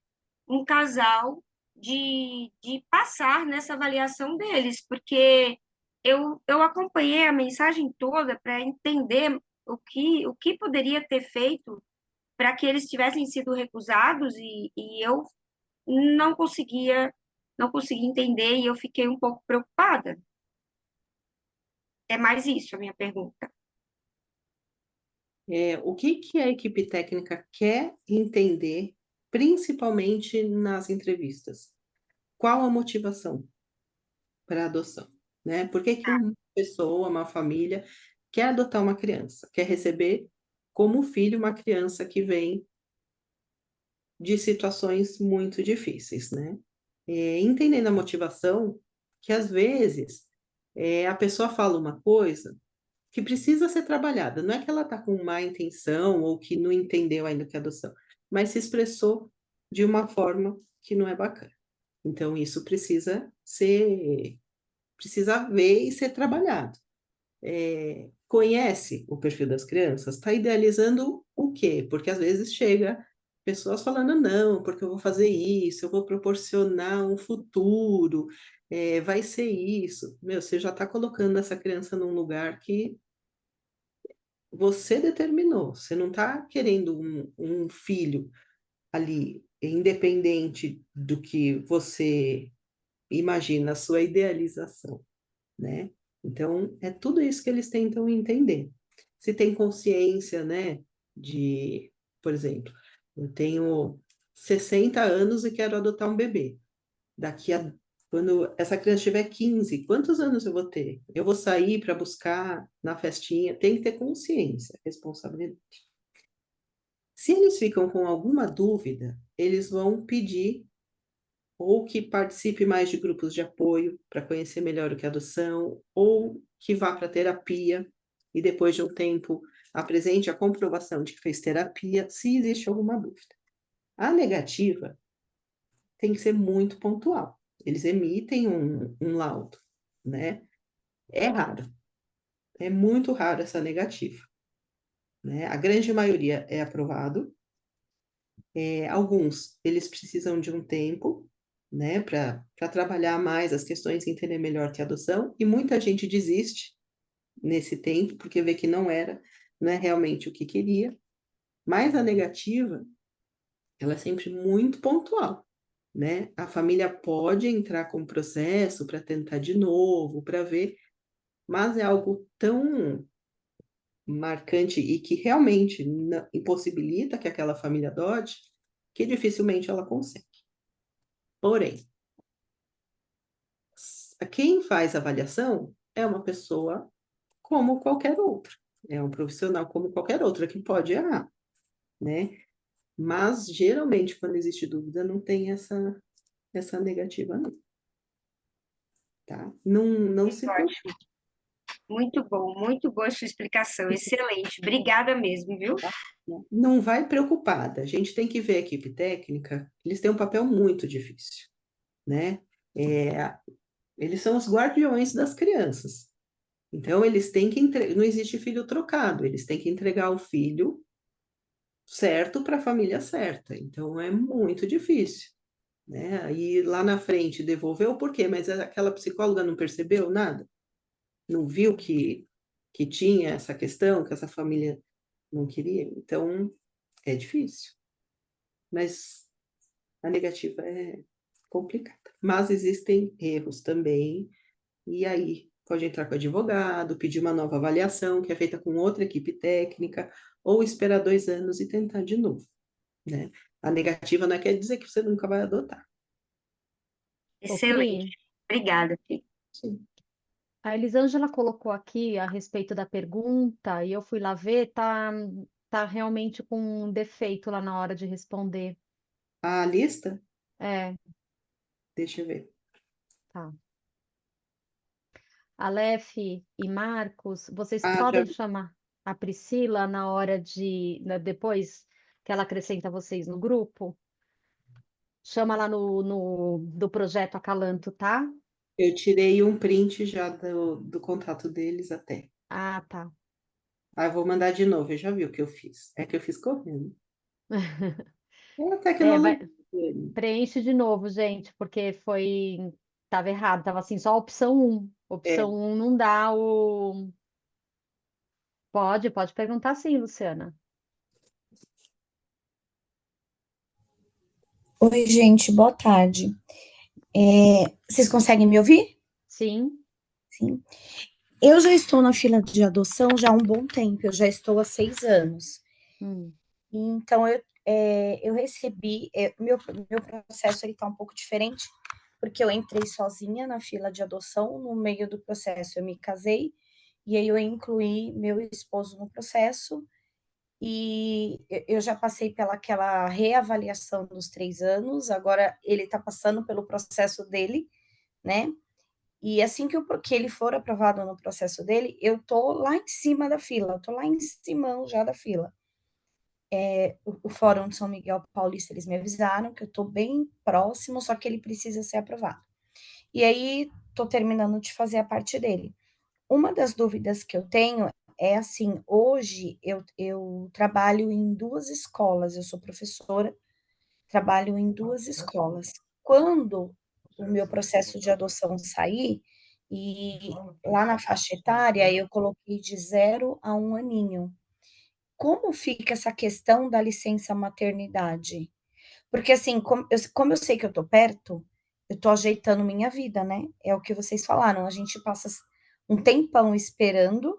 um casal de passar nessa avaliação deles, porque eu acompanhei a mensagem toda para entender o que poderia ter feito para que eles tivessem sido recusados e eu não conseguia, não conseguia entender e eu fiquei um pouco preocupada. É mais isso a minha pergunta. O que que a equipe técnica quer entender, principalmente nas entrevistas? Qual a motivação para a adoção, né? Por que que uma pessoa, uma família, quer adotar uma criança? Quer receber como filho uma criança que vem de situações muito difíceis, né? Entendendo a motivação, que às vezes a pessoa fala uma coisa que precisa ser trabalhada. Não é que ela está com má intenção ou que não entendeu ainda o que é adoção, mas se expressou de uma forma que não é bacana. Então, isso precisa ver e ser trabalhado. Conhece o perfil das crianças? Está idealizando o quê? Porque às vezes chega pessoas falando, não, porque eu vou fazer isso, eu vou proporcionar um futuro, vai ser isso. Meu, você já está colocando essa criança num lugar que você determinou. Você não está querendo um filho ali, independente do que você imagina, a sua idealização, né? Então, é tudo isso que eles tentam entender. Se tem consciência, né, de, por exemplo, eu tenho 60 anos e quero adotar um bebê. Daqui a, quando essa criança tiver 15, quantos anos eu vou ter? Eu vou sair para buscar na festinha, tem que ter consciência, responsabilidade. Se eles ficam com alguma dúvida, eles vão pedir ou que participe mais de grupos de apoio para conhecer melhor o que é adoção, ou que vá para terapia e depois de um tempo apresente a comprovação de que fez terapia, se existe alguma dúvida. A negativa tem que ser muito pontual. Eles emitem um laudo, né? É raro, é muito raro essa negativa, né? A grande maioria é aprovado. Alguns, eles precisam de um tempo, né, para trabalhar mais as questões e entender melhor que a adoção, e muita gente desiste nesse tempo, porque vê que não é realmente o que queria, mas a negativa, ela é sempre muito pontual, né? A família pode entrar com processo para tentar de novo, para ver, mas é algo tão marcante e que realmente impossibilita que aquela família adote, que dificilmente ela consegue. Porém, quem faz avaliação é uma pessoa como qualquer outra, é um profissional como qualquer outra que pode errar, né? Mas geralmente quando existe dúvida não tem essa negativa não, tá? Não se preocupe, Ótimo. Muito boa a sua explicação, excelente. Obrigada mesmo, viu? né? Não vai preocupada. A gente tem que ver a equipe técnica, eles têm um papel muito difícil, né? É, eles são os guardiões das crianças. Então, eles têm que não existe filho trocado, eles têm que entregar o filho certo para a família certa. Então, é muito difícil, né? Aí, lá na frente, devolveu por quê? Mas aquela psicóloga não percebeu nada? Não viu que tinha essa questão, que essa família não queria? Então, é difícil. Mas a negativa é complicada. Mas existem erros também, e aí pode entrar com o advogado, pedir uma nova avaliação, que é feita com outra equipe técnica, ou esperar 2 anos e tentar de novo, né? A negativa não quer dizer que você nunca vai adotar. Ô, Excelente. Pri, Obrigada, Pri. Sim. a Elisângela colocou aqui a respeito da pergunta e eu fui lá ver, tá realmente com um defeito lá na hora de responder. A lista, É, deixa eu ver. tá. Aleph e Marcos, vocês Ah, já podem vi. chamar a Priscila na hora depois que ela acrescenta vocês no grupo? Chama lá do projeto Acalanto, tá? Eu tirei um print já do contato deles até. Ah, tá. Ah, eu vou mandar de novo, eu já vi o que eu fiz. É que eu fiz correndo. É a É, vai, tecnologia. Preenche de novo, gente, porque tava errado, tava assim, só a opção 1. É, Opção 1 não dá o. Pode perguntar sim, Luciana. Oi, gente, boa tarde. Vocês conseguem me ouvir? Sim. Sim. Eu já estou na fila de adoção já há um bom tempo, eu já estou há 6 anos. Hum, Então, eu recebi, meu processo está um pouco diferente, porque eu entrei sozinha na fila de adoção, no meio do processo eu me casei, e aí eu incluí meu esposo no processo, e eu já passei pelaquela reavaliação dos 3 anos, agora ele está passando pelo processo dele, né? E assim que ele for aprovado no processo dele, eu tô lá em cima da fila, eu tô lá em cima já da fila. O Fórum de São Miguel Paulista, eles me avisaram que eu tô bem próximo, só que ele precisa ser aprovado. E aí, tô terminando de fazer a parte dele. Uma das dúvidas que eu tenho é assim, hoje eu trabalho em 2 escolas, eu sou professora, trabalho em 2 escolas. Quando o meu processo de adoção sair, e lá na faixa etária eu coloquei de 0 a 1 aninho. Como fica essa questão da licença maternidade? Porque assim, como eu sei que eu tô perto, eu tô ajeitando minha vida, né? É o que vocês falaram, a gente passa um tempão esperando,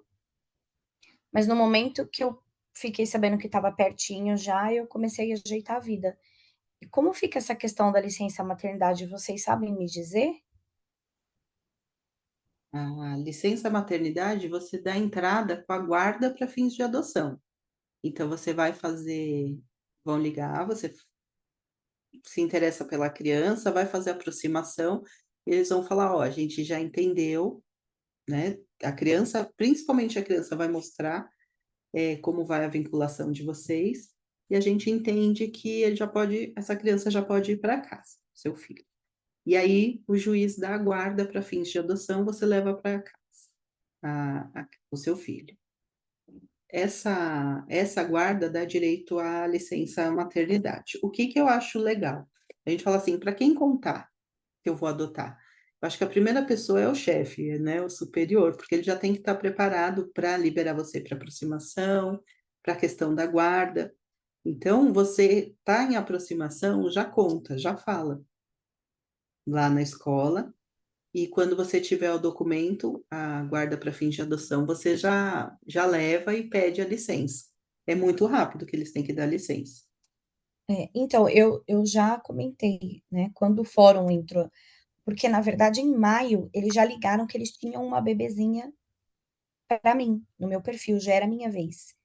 mas no momento que eu fiquei sabendo que estava pertinho já, eu comecei a ajeitar a vida. E como fica essa questão da licença maternidade, vocês sabem me dizer? a licença maternidade você dá entrada com a guarda para fins de adoção. Então você vai fazer, vão ligar, você se interessa pela criança, vai fazer a aproximação, e eles vão falar: "Ó, a gente já entendeu", né, a criança, principalmente a criança vai mostrar, como vai a vinculação de vocês, e a gente entende que essa criança já pode ir para casa, seu filho. E aí o juiz dá a guarda para fins de adoção, você leva para casa o seu filho. Essa guarda dá direito à licença maternidade. O que que eu acho legal? A gente fala assim: "Para quem contar que eu vou adotar?". Eu acho que a primeira pessoa é o chefe, né, o superior, porque ele já tem que estar preparado para liberar você para aproximação, para a questão da guarda. Então você está em aproximação, já conta, já fala lá na escola, e quando você tiver o documento, a guarda para fins de adoção, você já leva e pede a licença. É muito rápido que eles têm que dar licença. Então, eu já comentei, né, quando o fórum entrou, porque na verdade em maio eles já ligaram que eles tinham uma bebezinha para mim, no meu perfil, já era minha vez.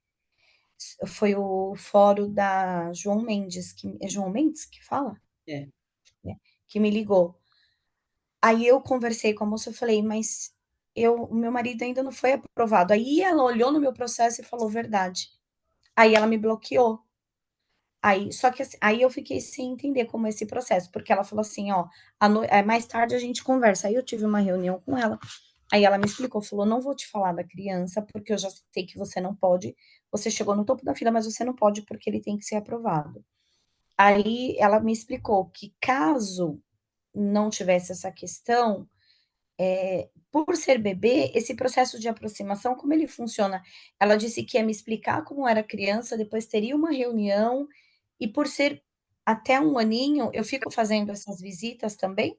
Foi o fórum da João Mendes, é João Mendes que fala? É. É, que me ligou. Aí eu conversei com a moça, eu falei: "Mas o meu marido ainda não foi aprovado". Aí ela olhou no meu processo e falou: "Verdade". Aí ela me bloqueou. Aí só que assim, aí eu fiquei sem entender como é esse processo, porque ela falou assim: "Ó, mais tarde a gente conversa". Aí eu tive uma reunião com ela, aí ela me explicou, falou: "Não vou te falar da criança, porque eu já sei que você não pode, você chegou no topo da fila, mas você não pode porque ele tem que ser aprovado". Aí ela me explicou que caso não tivesse essa questão, por ser bebê, esse processo de aproximação, como ele funciona? Ela disse que ia me explicar como era criança, depois teria uma reunião, e por ser até 1 aninho, eu fico fazendo essas visitas também?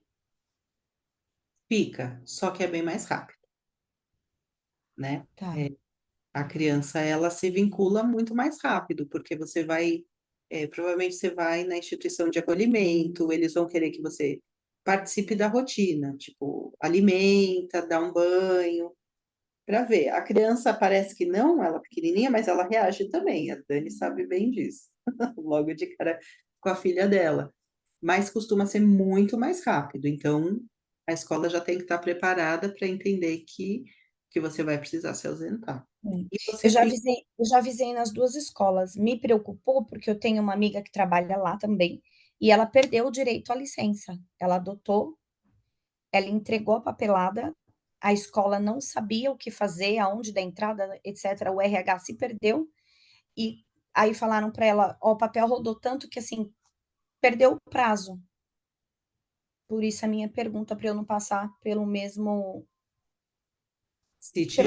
Fica, só que é bem mais rápido, né. Tá. A criança, ela se vincula muito mais rápido, porque você vai, provavelmente você vai na instituição de acolhimento, eles vão querer que você participe da rotina, tipo, alimenta, dá um banho, para ver. A criança parece que não, ela pequenininha, mas ela reage também, a Dani sabe bem disso, logo de cara com a filha dela. Mas costuma ser muito mais rápido, então a escola já tem que estar preparada para entender que você vai precisar se ausentar. E você fica Eu já avisei nas 2 escolas, me preocupou, porque eu tenho uma amiga que trabalha lá também, e ela perdeu o direito à licença. Ela adotou, ela entregou a papelada, a escola não sabia o que fazer, aonde dar entrada, etcétera, o RH se perdeu, e aí falaram para ela: "Ó, o papel rodou tanto que, assim, perdeu o prazo. Por isso a minha pergunta, para eu não passar Se pelo tiver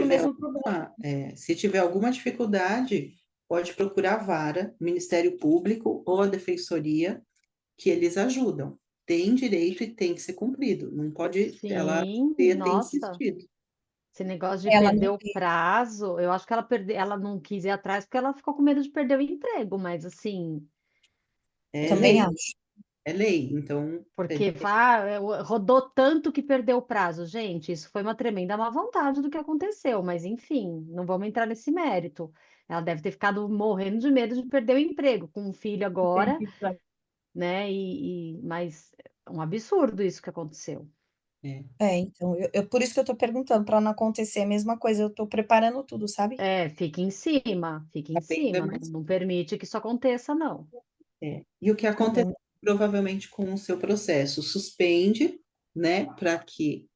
mesmo problema. se tiver alguma dificuldade, pode procurar a vara, Ministério Público ou a Defensoria, que eles ajudam. Tem direito e tem que ser cumprido. Não pode, ela Sim, ter nossa, insistido. esse negócio de Ela perder não o prazo, eu acho que ela não quis ir atrás porque ela ficou com medo de perder o emprego, mas assim, É também lei, acho. é lei. Então, porque rodou tanto que perdeu o prazo. Gente, isso foi uma tremenda má vontade do que aconteceu, mas enfim, não vamos entrar nesse mérito. Ela deve ter ficado morrendo de medo de perder o emprego, com um filho agora, né? Mas é um absurdo isso que aconteceu. Então, por isso que eu tô perguntando, para não acontecer a mesma coisa, eu tô preparando tudo, sabe? Fique em cima, fique em sabendo é cima, mais. não permite que isso aconteça, não. E o que Tá acontece bom. provavelmente com o seu processo? Suspende, né, para que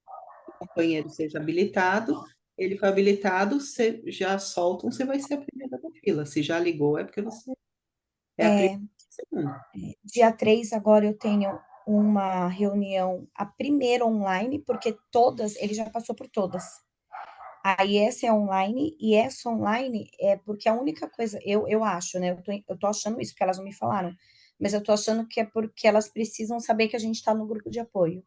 o companheiro seja habilitado. Ele foi habilitado, você já soltam, você vai ser a primeira da fila. Se já ligou, é porque você é a primeira e segunda. Dia 3 agora eu tenho uma reunião, a primeira online, porque todas, ele já passou por todas. Aí essa é online, e essa online é porque a única coisa, eu acho, né? Eu tô achando isso, porque elas não me falaram, mas eu tô achando que é porque elas precisam saber que a gente tá no grupo de apoio.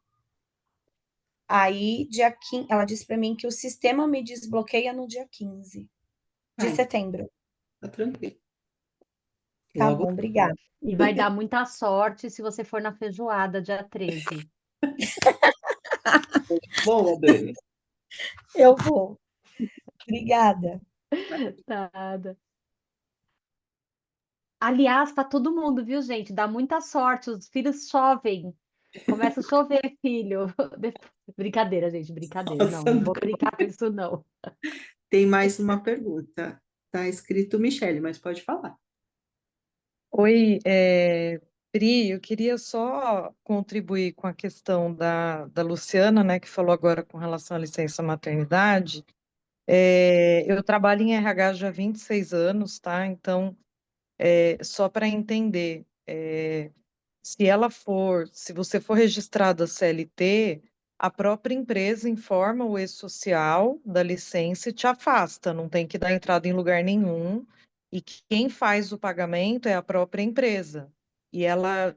Aí, dia 15, ela disse para mim que o sistema me desbloqueia no dia 15 de Então, setembro. tá tranquilo. Tá Logo, bom, obrigada. E vai dar muita sorte se você for na feijoada dia 13. boa, Dani. Eu vou. Obrigada. Nada. Aliás, tá todo mundo, viu, gente? Dá muita sorte, os filhos chovem. Começa a chover, filho. Brincadeira, gente, brincadeira. Não, Nossa, não vou brincar com isso, não. tem mais uma pergunta. Tá escrito Michele, mas pode falar. Oi, Pri, eu queria só contribuir com a questão da Luciana, né, que falou agora com relação à licença maternidade. Eu trabalho em RH já há 26 anos, tá? Então, só para entender, se você for registrada CLT, a própria empresa informa o e-social da licença e te afasta, não tem que dar entrada em lugar nenhum. E quem faz o pagamento é a própria empresa. E ela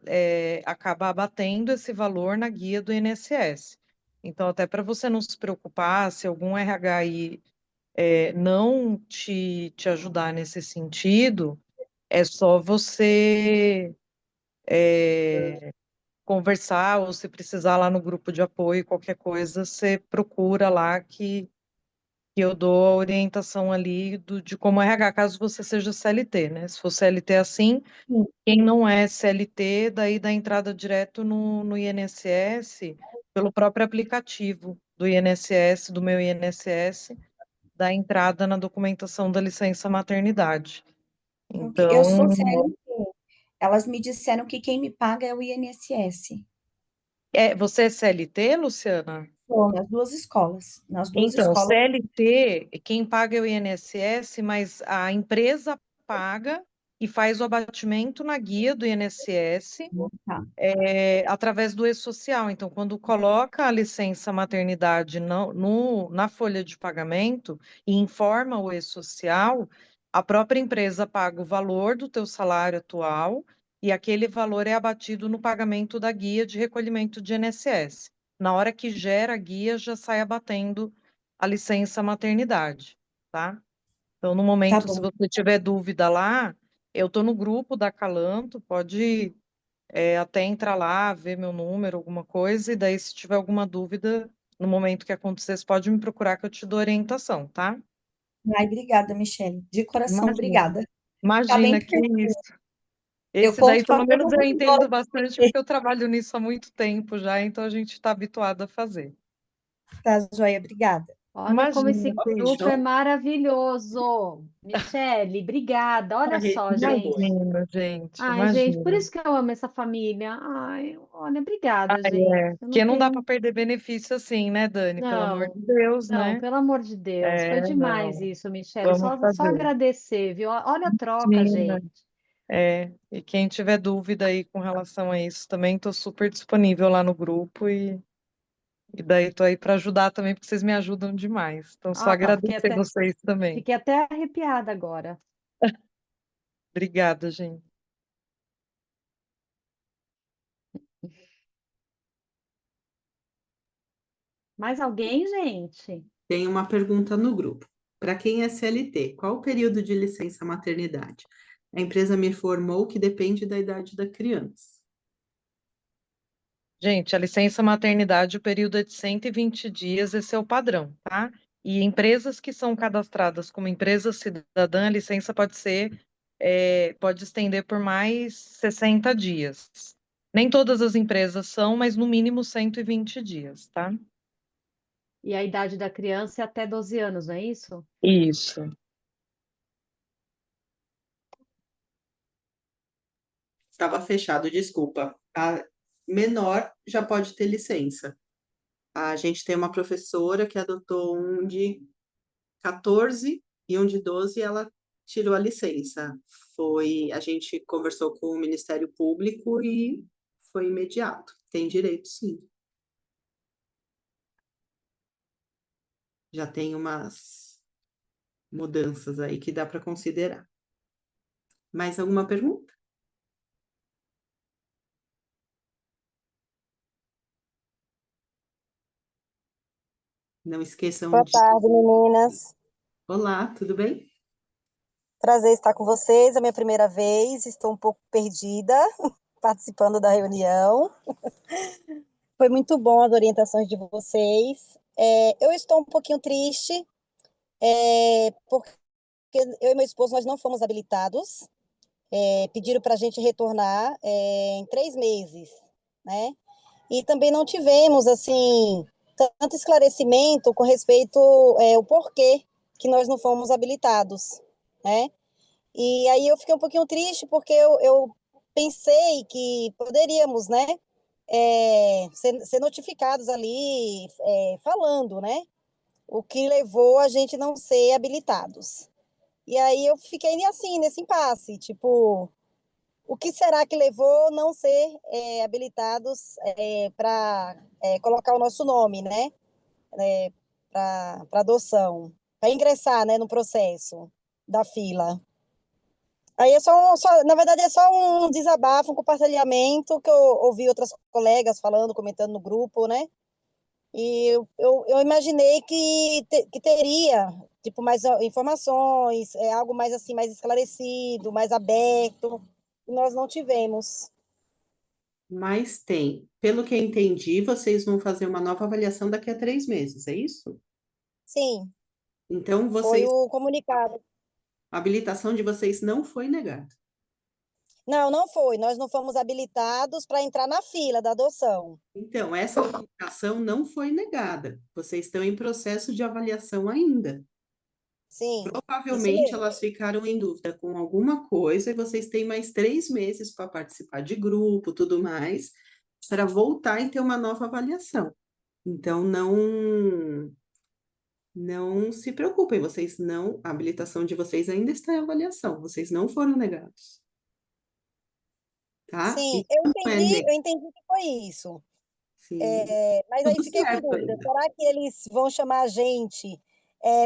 acaba abatendo esse valor na guia do INSS. Então, até para você não se preocupar, se algum RH aí não te ajudar nesse sentido, é só você conversar, ou se precisar lá no grupo de apoio, qualquer coisa, você procura lá que eu dou a orientação ali de como RH, caso você seja CLT, né? Se for CLT assim, Sim. quem não é CLT, daí dá entrada direto no INSS, pelo próprio aplicativo do INSS, do meu INSS, dá entrada na documentação da licença maternidade. Ok. Eu sou Então, CLT. Elas me disseram que quem me paga é o INSS. você é CLT, Luciana? Sou nas duas escolas. Nas duas Então, escolas. CLT, quem paga é o INSS, mas a empresa paga e faz o abatimento na guia do INSS Tá. através do e-social. Então, quando coloca a licença maternidade na folha de pagamento e informa o e-social, a própria empresa paga o valor do teu salário atual e aquele valor é abatido no pagamento da guia de recolhimento de INSS. Na hora que gera a guia, já sai abatendo a licença maternidade, tá? Então, no Tá momento, se bom. você tiver dúvida lá, eu estou no grupo da Calanto, pode até entrar lá, ver meu número, alguma coisa, e daí, se tiver alguma dúvida, no momento que acontecer, você pode me procurar que eu te dou orientação, tá? Ai, obrigada, Michele. De coração, Imagina, obrigada. Tá bem imagina que perfeito. isso. Eu Esse daí, conto com pelo a menos, eu todo mundo. entendo bastante, porque eu trabalho nisso há muito tempo já, então a gente está habituado a fazer. Tá, joia, obrigada. Olha como esse Imagina, grupo é maravilhoso. Michele, obrigada. A Olha rede só, de gente. apoio. imagina, gente, Ai, gente, por imagina. isso que eu amo essa família. Ai, olha, obrigada, Ai, gente. Eu não porque não dá para tenho. perder benefício assim, né, Dani? Pelo amor Não, de Deus, não, né? pelo amor de Deus. Foi demais Não, isso, Michele. vamos Só fazer. agradecer, viu? Olha a troca, Imagina. gente. E quem tiver dúvida aí com relação a isso também, estou super disponível lá no grupo e daí estou aí para ajudar também, porque vocês me ajudam demais. Então, só agradecer vocês também. Fiquei até arrepiada agora. Obrigada, gente. Mais alguém, gente? Tem uma pergunta no grupo. Para quem é CLT, qual o período de licença maternidade? A empresa me informou que depende da idade da criança. Gente, a licença maternidade, o período é de 120 dias, esse é o padrão, tá? E empresas que são cadastradas como empresa cidadã, a licença pode estender por mais 60 dias. Nem todas as empresas são, mas no mínimo 120 dias, tá? E a idade da criança é até 12 anos, não é isso? Isso. Estava fechado, desculpa. A menor já pode ter licença. A gente tem uma professora que adotou um de 14 e um de 12 e ela tirou a licença. A gente conversou com o Ministério Público e foi imediato. Tem direito, sim. Já tem umas mudanças aí que dá para considerar. Mais alguma pergunta? Não esqueçam Boa de. tarde, meninas. Olá, tudo bem? Prazer estar com vocês. É a minha primeira vez. Estou um pouco perdida participando da reunião. Foi muito bom as orientações de vocês. Eu estou um pouquinho triste, porque eu e meu esposo nós não fomos habilitados. Pediram para a gente retornar em 3 meses, né? E também não tivemos assim tanto esclarecimento com respeito ao porquê que nós não fomos habilitados, né? E aí eu fiquei um pouquinho triste porque eu pensei que poderíamos, né, ser notificados ali, falando, né, o que levou a gente não ser habilitados. E aí eu fiquei assim, nesse impasse, tipo, o que será que levou não ser habilitados para colocar o nosso nome, né, para adoção, para ingressar, né, no processo da fila. Aí na verdade, é só um desabafo, um compartilhamento que eu ouvi outras colegas falando, comentando no grupo, né? E eu imaginei que teria, tipo, mais informações, algo mais assim, mais esclarecido, mais aberto, e nós não tivemos. Mas tem. Pelo que eu entendi, vocês vão fazer uma nova avaliação daqui a 3 meses, é isso? Sim, Então, foi vocês, o comunicado. a habilitação de vocês não foi negada. Não, não foi. Nós não fomos habilitados para entrar na fila da adoção. Então, essa habilitação não foi negada. Vocês estão em processo de avaliação ainda. Sim, isso Provavelmente mesmo. elas ficaram em dúvida com alguma coisa e vocês têm mais 3 meses para participar de grupo, tudo mais, para voltar e ter uma nova avaliação. Então, não se preocupem, a habilitação de vocês ainda está em avaliação, vocês não foram negados, tá? Sim, E não é eu entendi que foi isso. sim, Mas aí tudo fiquei com certo dúvida. ainda. Será que eles vão chamar a gente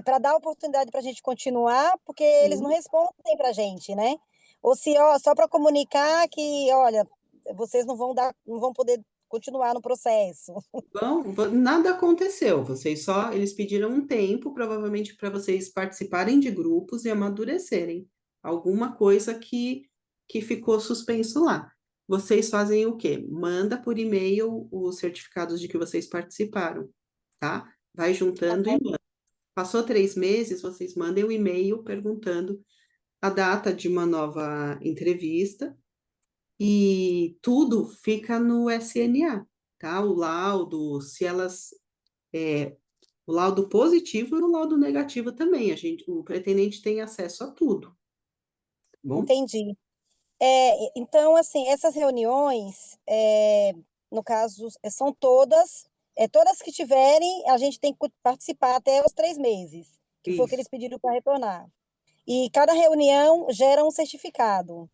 para dar oportunidade para a gente continuar? Porque eles não Sim. respondem para a gente, né? Ou se só para comunicar que, olha, vocês não vão poder continuar no processo. Bom, nada aconteceu, eles pediram um tempo, provavelmente para vocês participarem de grupos e amadurecerem alguma coisa que ficou suspenso lá. Vocês fazem o quê? Manda por e-mail os certificados de que vocês participaram, tá? Vai Tá juntando e bom? manda. Passou 3 meses, vocês mandem um e-mail perguntando a data de uma nova entrevista e tudo fica no SNA, tá? O laudo, se elas, o laudo positivo e o laudo negativo também, o pretendente tem acesso a tudo, tá bom? Entendi. Então, assim, essas reuniões, no caso, são todas que tiverem, a gente tem que participar até os 3 meses, que foi o que Isso. eles pediram para retornar. E cada reunião gera um certificado.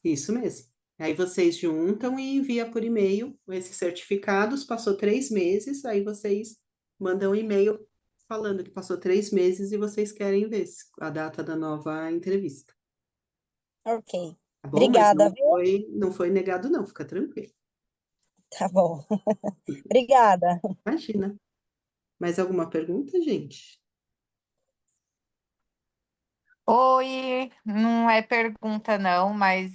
Isso mesmo. Aí vocês juntam e envia por e-mail esses certificados, passou 3 meses, aí vocês mandam um e-mail falando que passou 3 meses e vocês querem ver a data da nova entrevista, Ok. tá bom? Mas Obrigada, viu? não foi negado não, fica tranquilo. Tá bom. Obrigada. Imagina. Mais alguma pergunta, gente? Oi, não é pergunta não, mas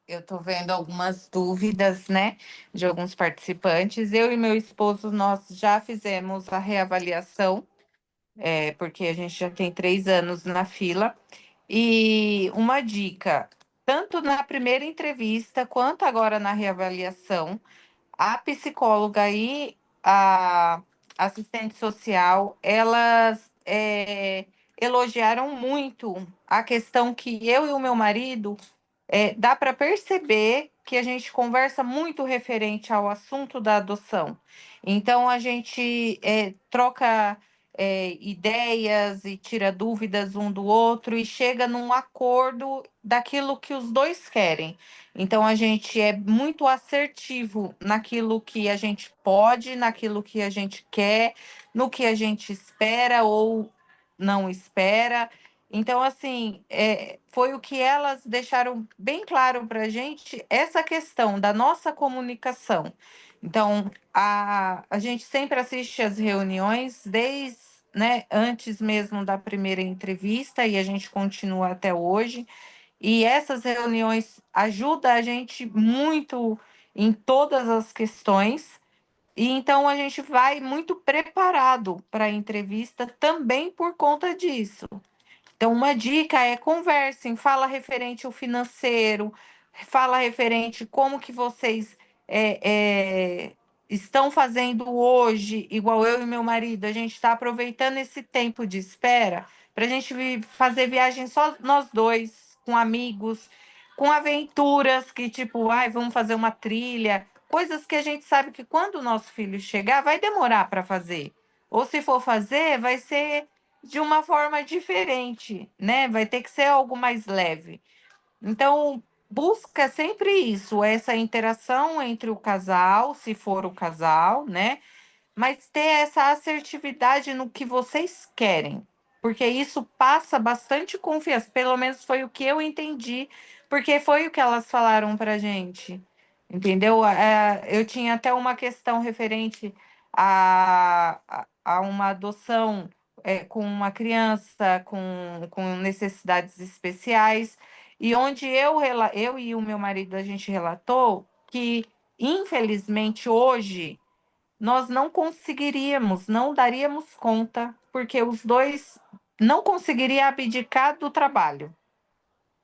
eu estou vendo algumas dúvidas, né, de alguns participantes. Eu e meu esposo, nós já fizemos a reavaliação, porque a gente já tem 3 anos na fila. E uma dica, tanto na primeira entrevista quanto agora na reavaliação, a psicóloga e a assistente social, elas elogiaram muito a questão que eu e o meu marido dá para perceber que a gente conversa muito referente ao assunto da adoção. Então, a gente troca ideias e tira dúvidas um do outro e chega num acordo daquilo que os dois querem. Então, a gente é muito assertivo naquilo que a gente pode, naquilo que a gente quer, no que a gente espera ou não espera. Então, assim, foi o que elas deixaram bem claro para a gente, essa questão da nossa comunicação. Então, a gente sempre assiste às reuniões, desde, né, antes mesmo da primeira entrevista, e a gente continua até hoje. E essas reuniões ajudam a gente muito em todas as questões. E então a gente vai muito preparado para a entrevista também por conta disso. Então, uma dica é conversem, fala referente ao financeiro, fala referente como que vocês é, é, estão fazendo hoje, igual eu e meu marido, a gente está aproveitando esse tempo de espera para a gente fazer viagem só nós dois, com amigos, com aventuras que, tipo, ai, vamos fazer uma trilha, coisas que a gente sabe que quando o nosso filho chegar, vai demorar para fazer. Ou se for fazer, vai ser de uma forma diferente, né? Vai ter que ser algo mais leve. Então, busca sempre isso, essa interação entre o casal, se for o casal, né? Mas ter essa assertividade no que vocês querem, porque isso passa bastante confiança, pelo menos foi o que eu entendi, porque foi o que elas falaram para gente, entendeu? Eu tinha até uma questão referente a uma adoção com uma criança com necessidades especiais, e onde eu e o meu marido, a gente relatou que, infelizmente, hoje nós não conseguiríamos, não daríamos conta, porque os dois não conseguiriam abdicar do trabalho.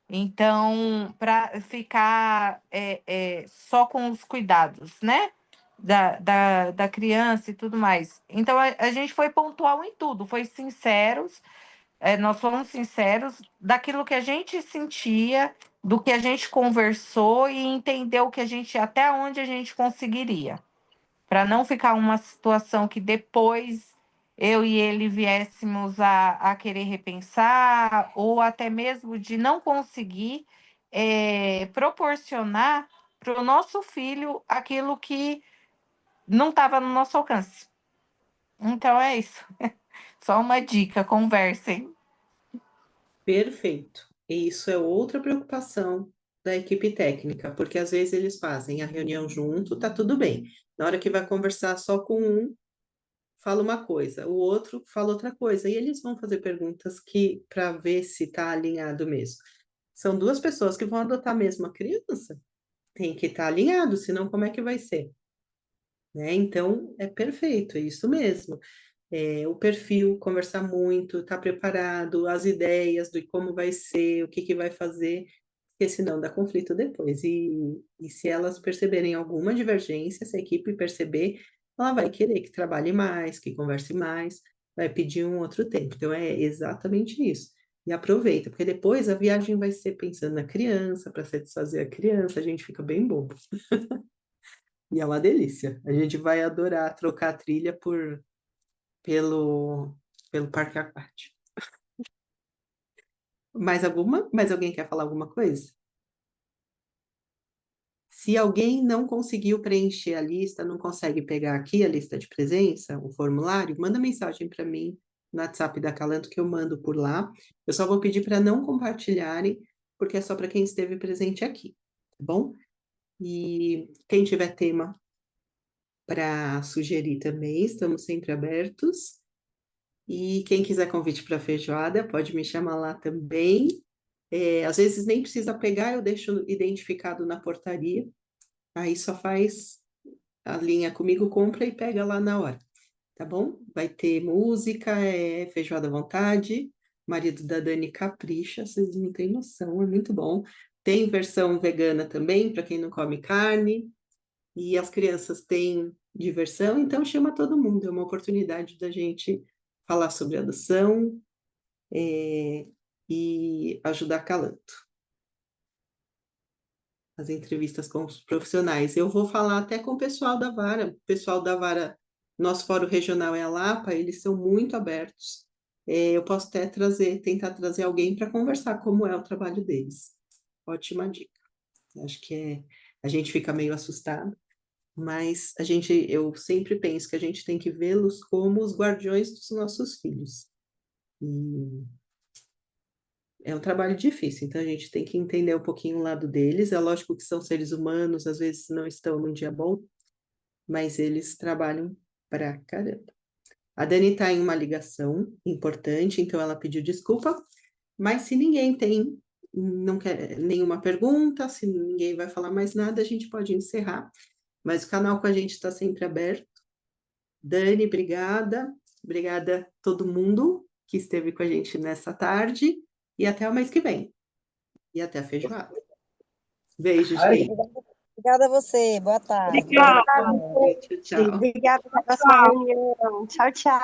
Então, para ficar só com os cuidados, né? Da criança e tudo mais. Então, a gente foi pontual em tudo, foi sinceros, nós fomos sinceros daquilo que a gente sentia, do que a gente conversou e entendeu que a gente, até onde a gente conseguiria, para não ficar uma situação que depois eu e ele viéssemos a querer repensar, ou até mesmo de não conseguir proporcionar para o nosso filho aquilo que não estava no nosso alcance. Então é isso. Só uma dica, conversem. Perfeito. E isso é outra preocupação da equipe técnica, porque às vezes eles fazem a reunião junto, tá tudo bem. Na hora que vai conversar só com um, fala uma coisa, o outro fala outra coisa, e eles vão fazer perguntas que para ver se está alinhado mesmo. São duas pessoas que vão adotar a mesma criança, tem que estar alinhado, senão como é que vai ser? Né? Então, é perfeito, é isso mesmo. O perfil, conversar muito, estar preparado, as ideias de como vai ser, o que que vai fazer, porque senão dá conflito depois. E se elas perceberem alguma divergência, se a equipe perceber, ela vai querer que trabalhe mais, que converse mais, vai pedir um outro tempo. Então, é exatamente isso. E aproveita, porque depois a viagem vai ser pensando na criança, para satisfazer a criança, a gente fica bem bobo. E é uma delícia. A gente vai adorar trocar a trilha pelo, pelo parque aquático. Mais alguma? Mais alguém quer falar alguma coisa? Se alguém não conseguiu preencher a lista, não consegue pegar aqui a lista de presença, o formulário, manda mensagem para mim no WhatsApp da Calanto que eu mando por lá. Eu só vou pedir para não compartilharem, porque é só para quem esteve presente aqui, tá bom? E quem tiver tema para sugerir também, estamos sempre abertos. E quem quiser convite para feijoada, pode me chamar lá também. Às vezes nem precisa pegar, eu deixo identificado na portaria. Aí só faz a linha comigo, compra e pega lá na hora, tá bom? Vai ter música, feijoada à vontade. Marido da Dani capricha, vocês não têm noção, é muito bom. Tem versão vegana também, para quem não come carne. E as crianças têm diversão, então chama todo mundo. É uma oportunidade da gente falar sobre adoção e ajudar Calanto. As entrevistas com os profissionais. Eu vou falar até com o pessoal da Vara. O pessoal da Vara, nosso fórum regional é a Lapa, eles são muito abertos. Eu posso até tentar trazer alguém para conversar como é o trabalho deles. Ótima dica. Acho que a gente fica meio assustado, mas eu sempre penso que a gente tem que vê-los como os guardiões dos nossos filhos. E é um trabalho difícil, então a gente tem que entender um pouquinho o lado deles. É lógico que são seres humanos, às vezes não estão num dia bom, mas eles trabalham pra caramba. A Dani está em uma ligação importante, então ela pediu desculpa, mas se ninguém não quer nenhuma pergunta, se ninguém vai falar mais nada, a gente pode encerrar. Mas o canal com a gente está sempre aberto. Dani, obrigada. Obrigada a todo mundo que esteve com a gente nessa tarde. E até o mês que vem. E até a feijoada. Beijo, gente. Obrigada a você. Boa tarde. Obrigada. Tchau, tchau. Obrigada pela próxima reunião. Tchau, tchau.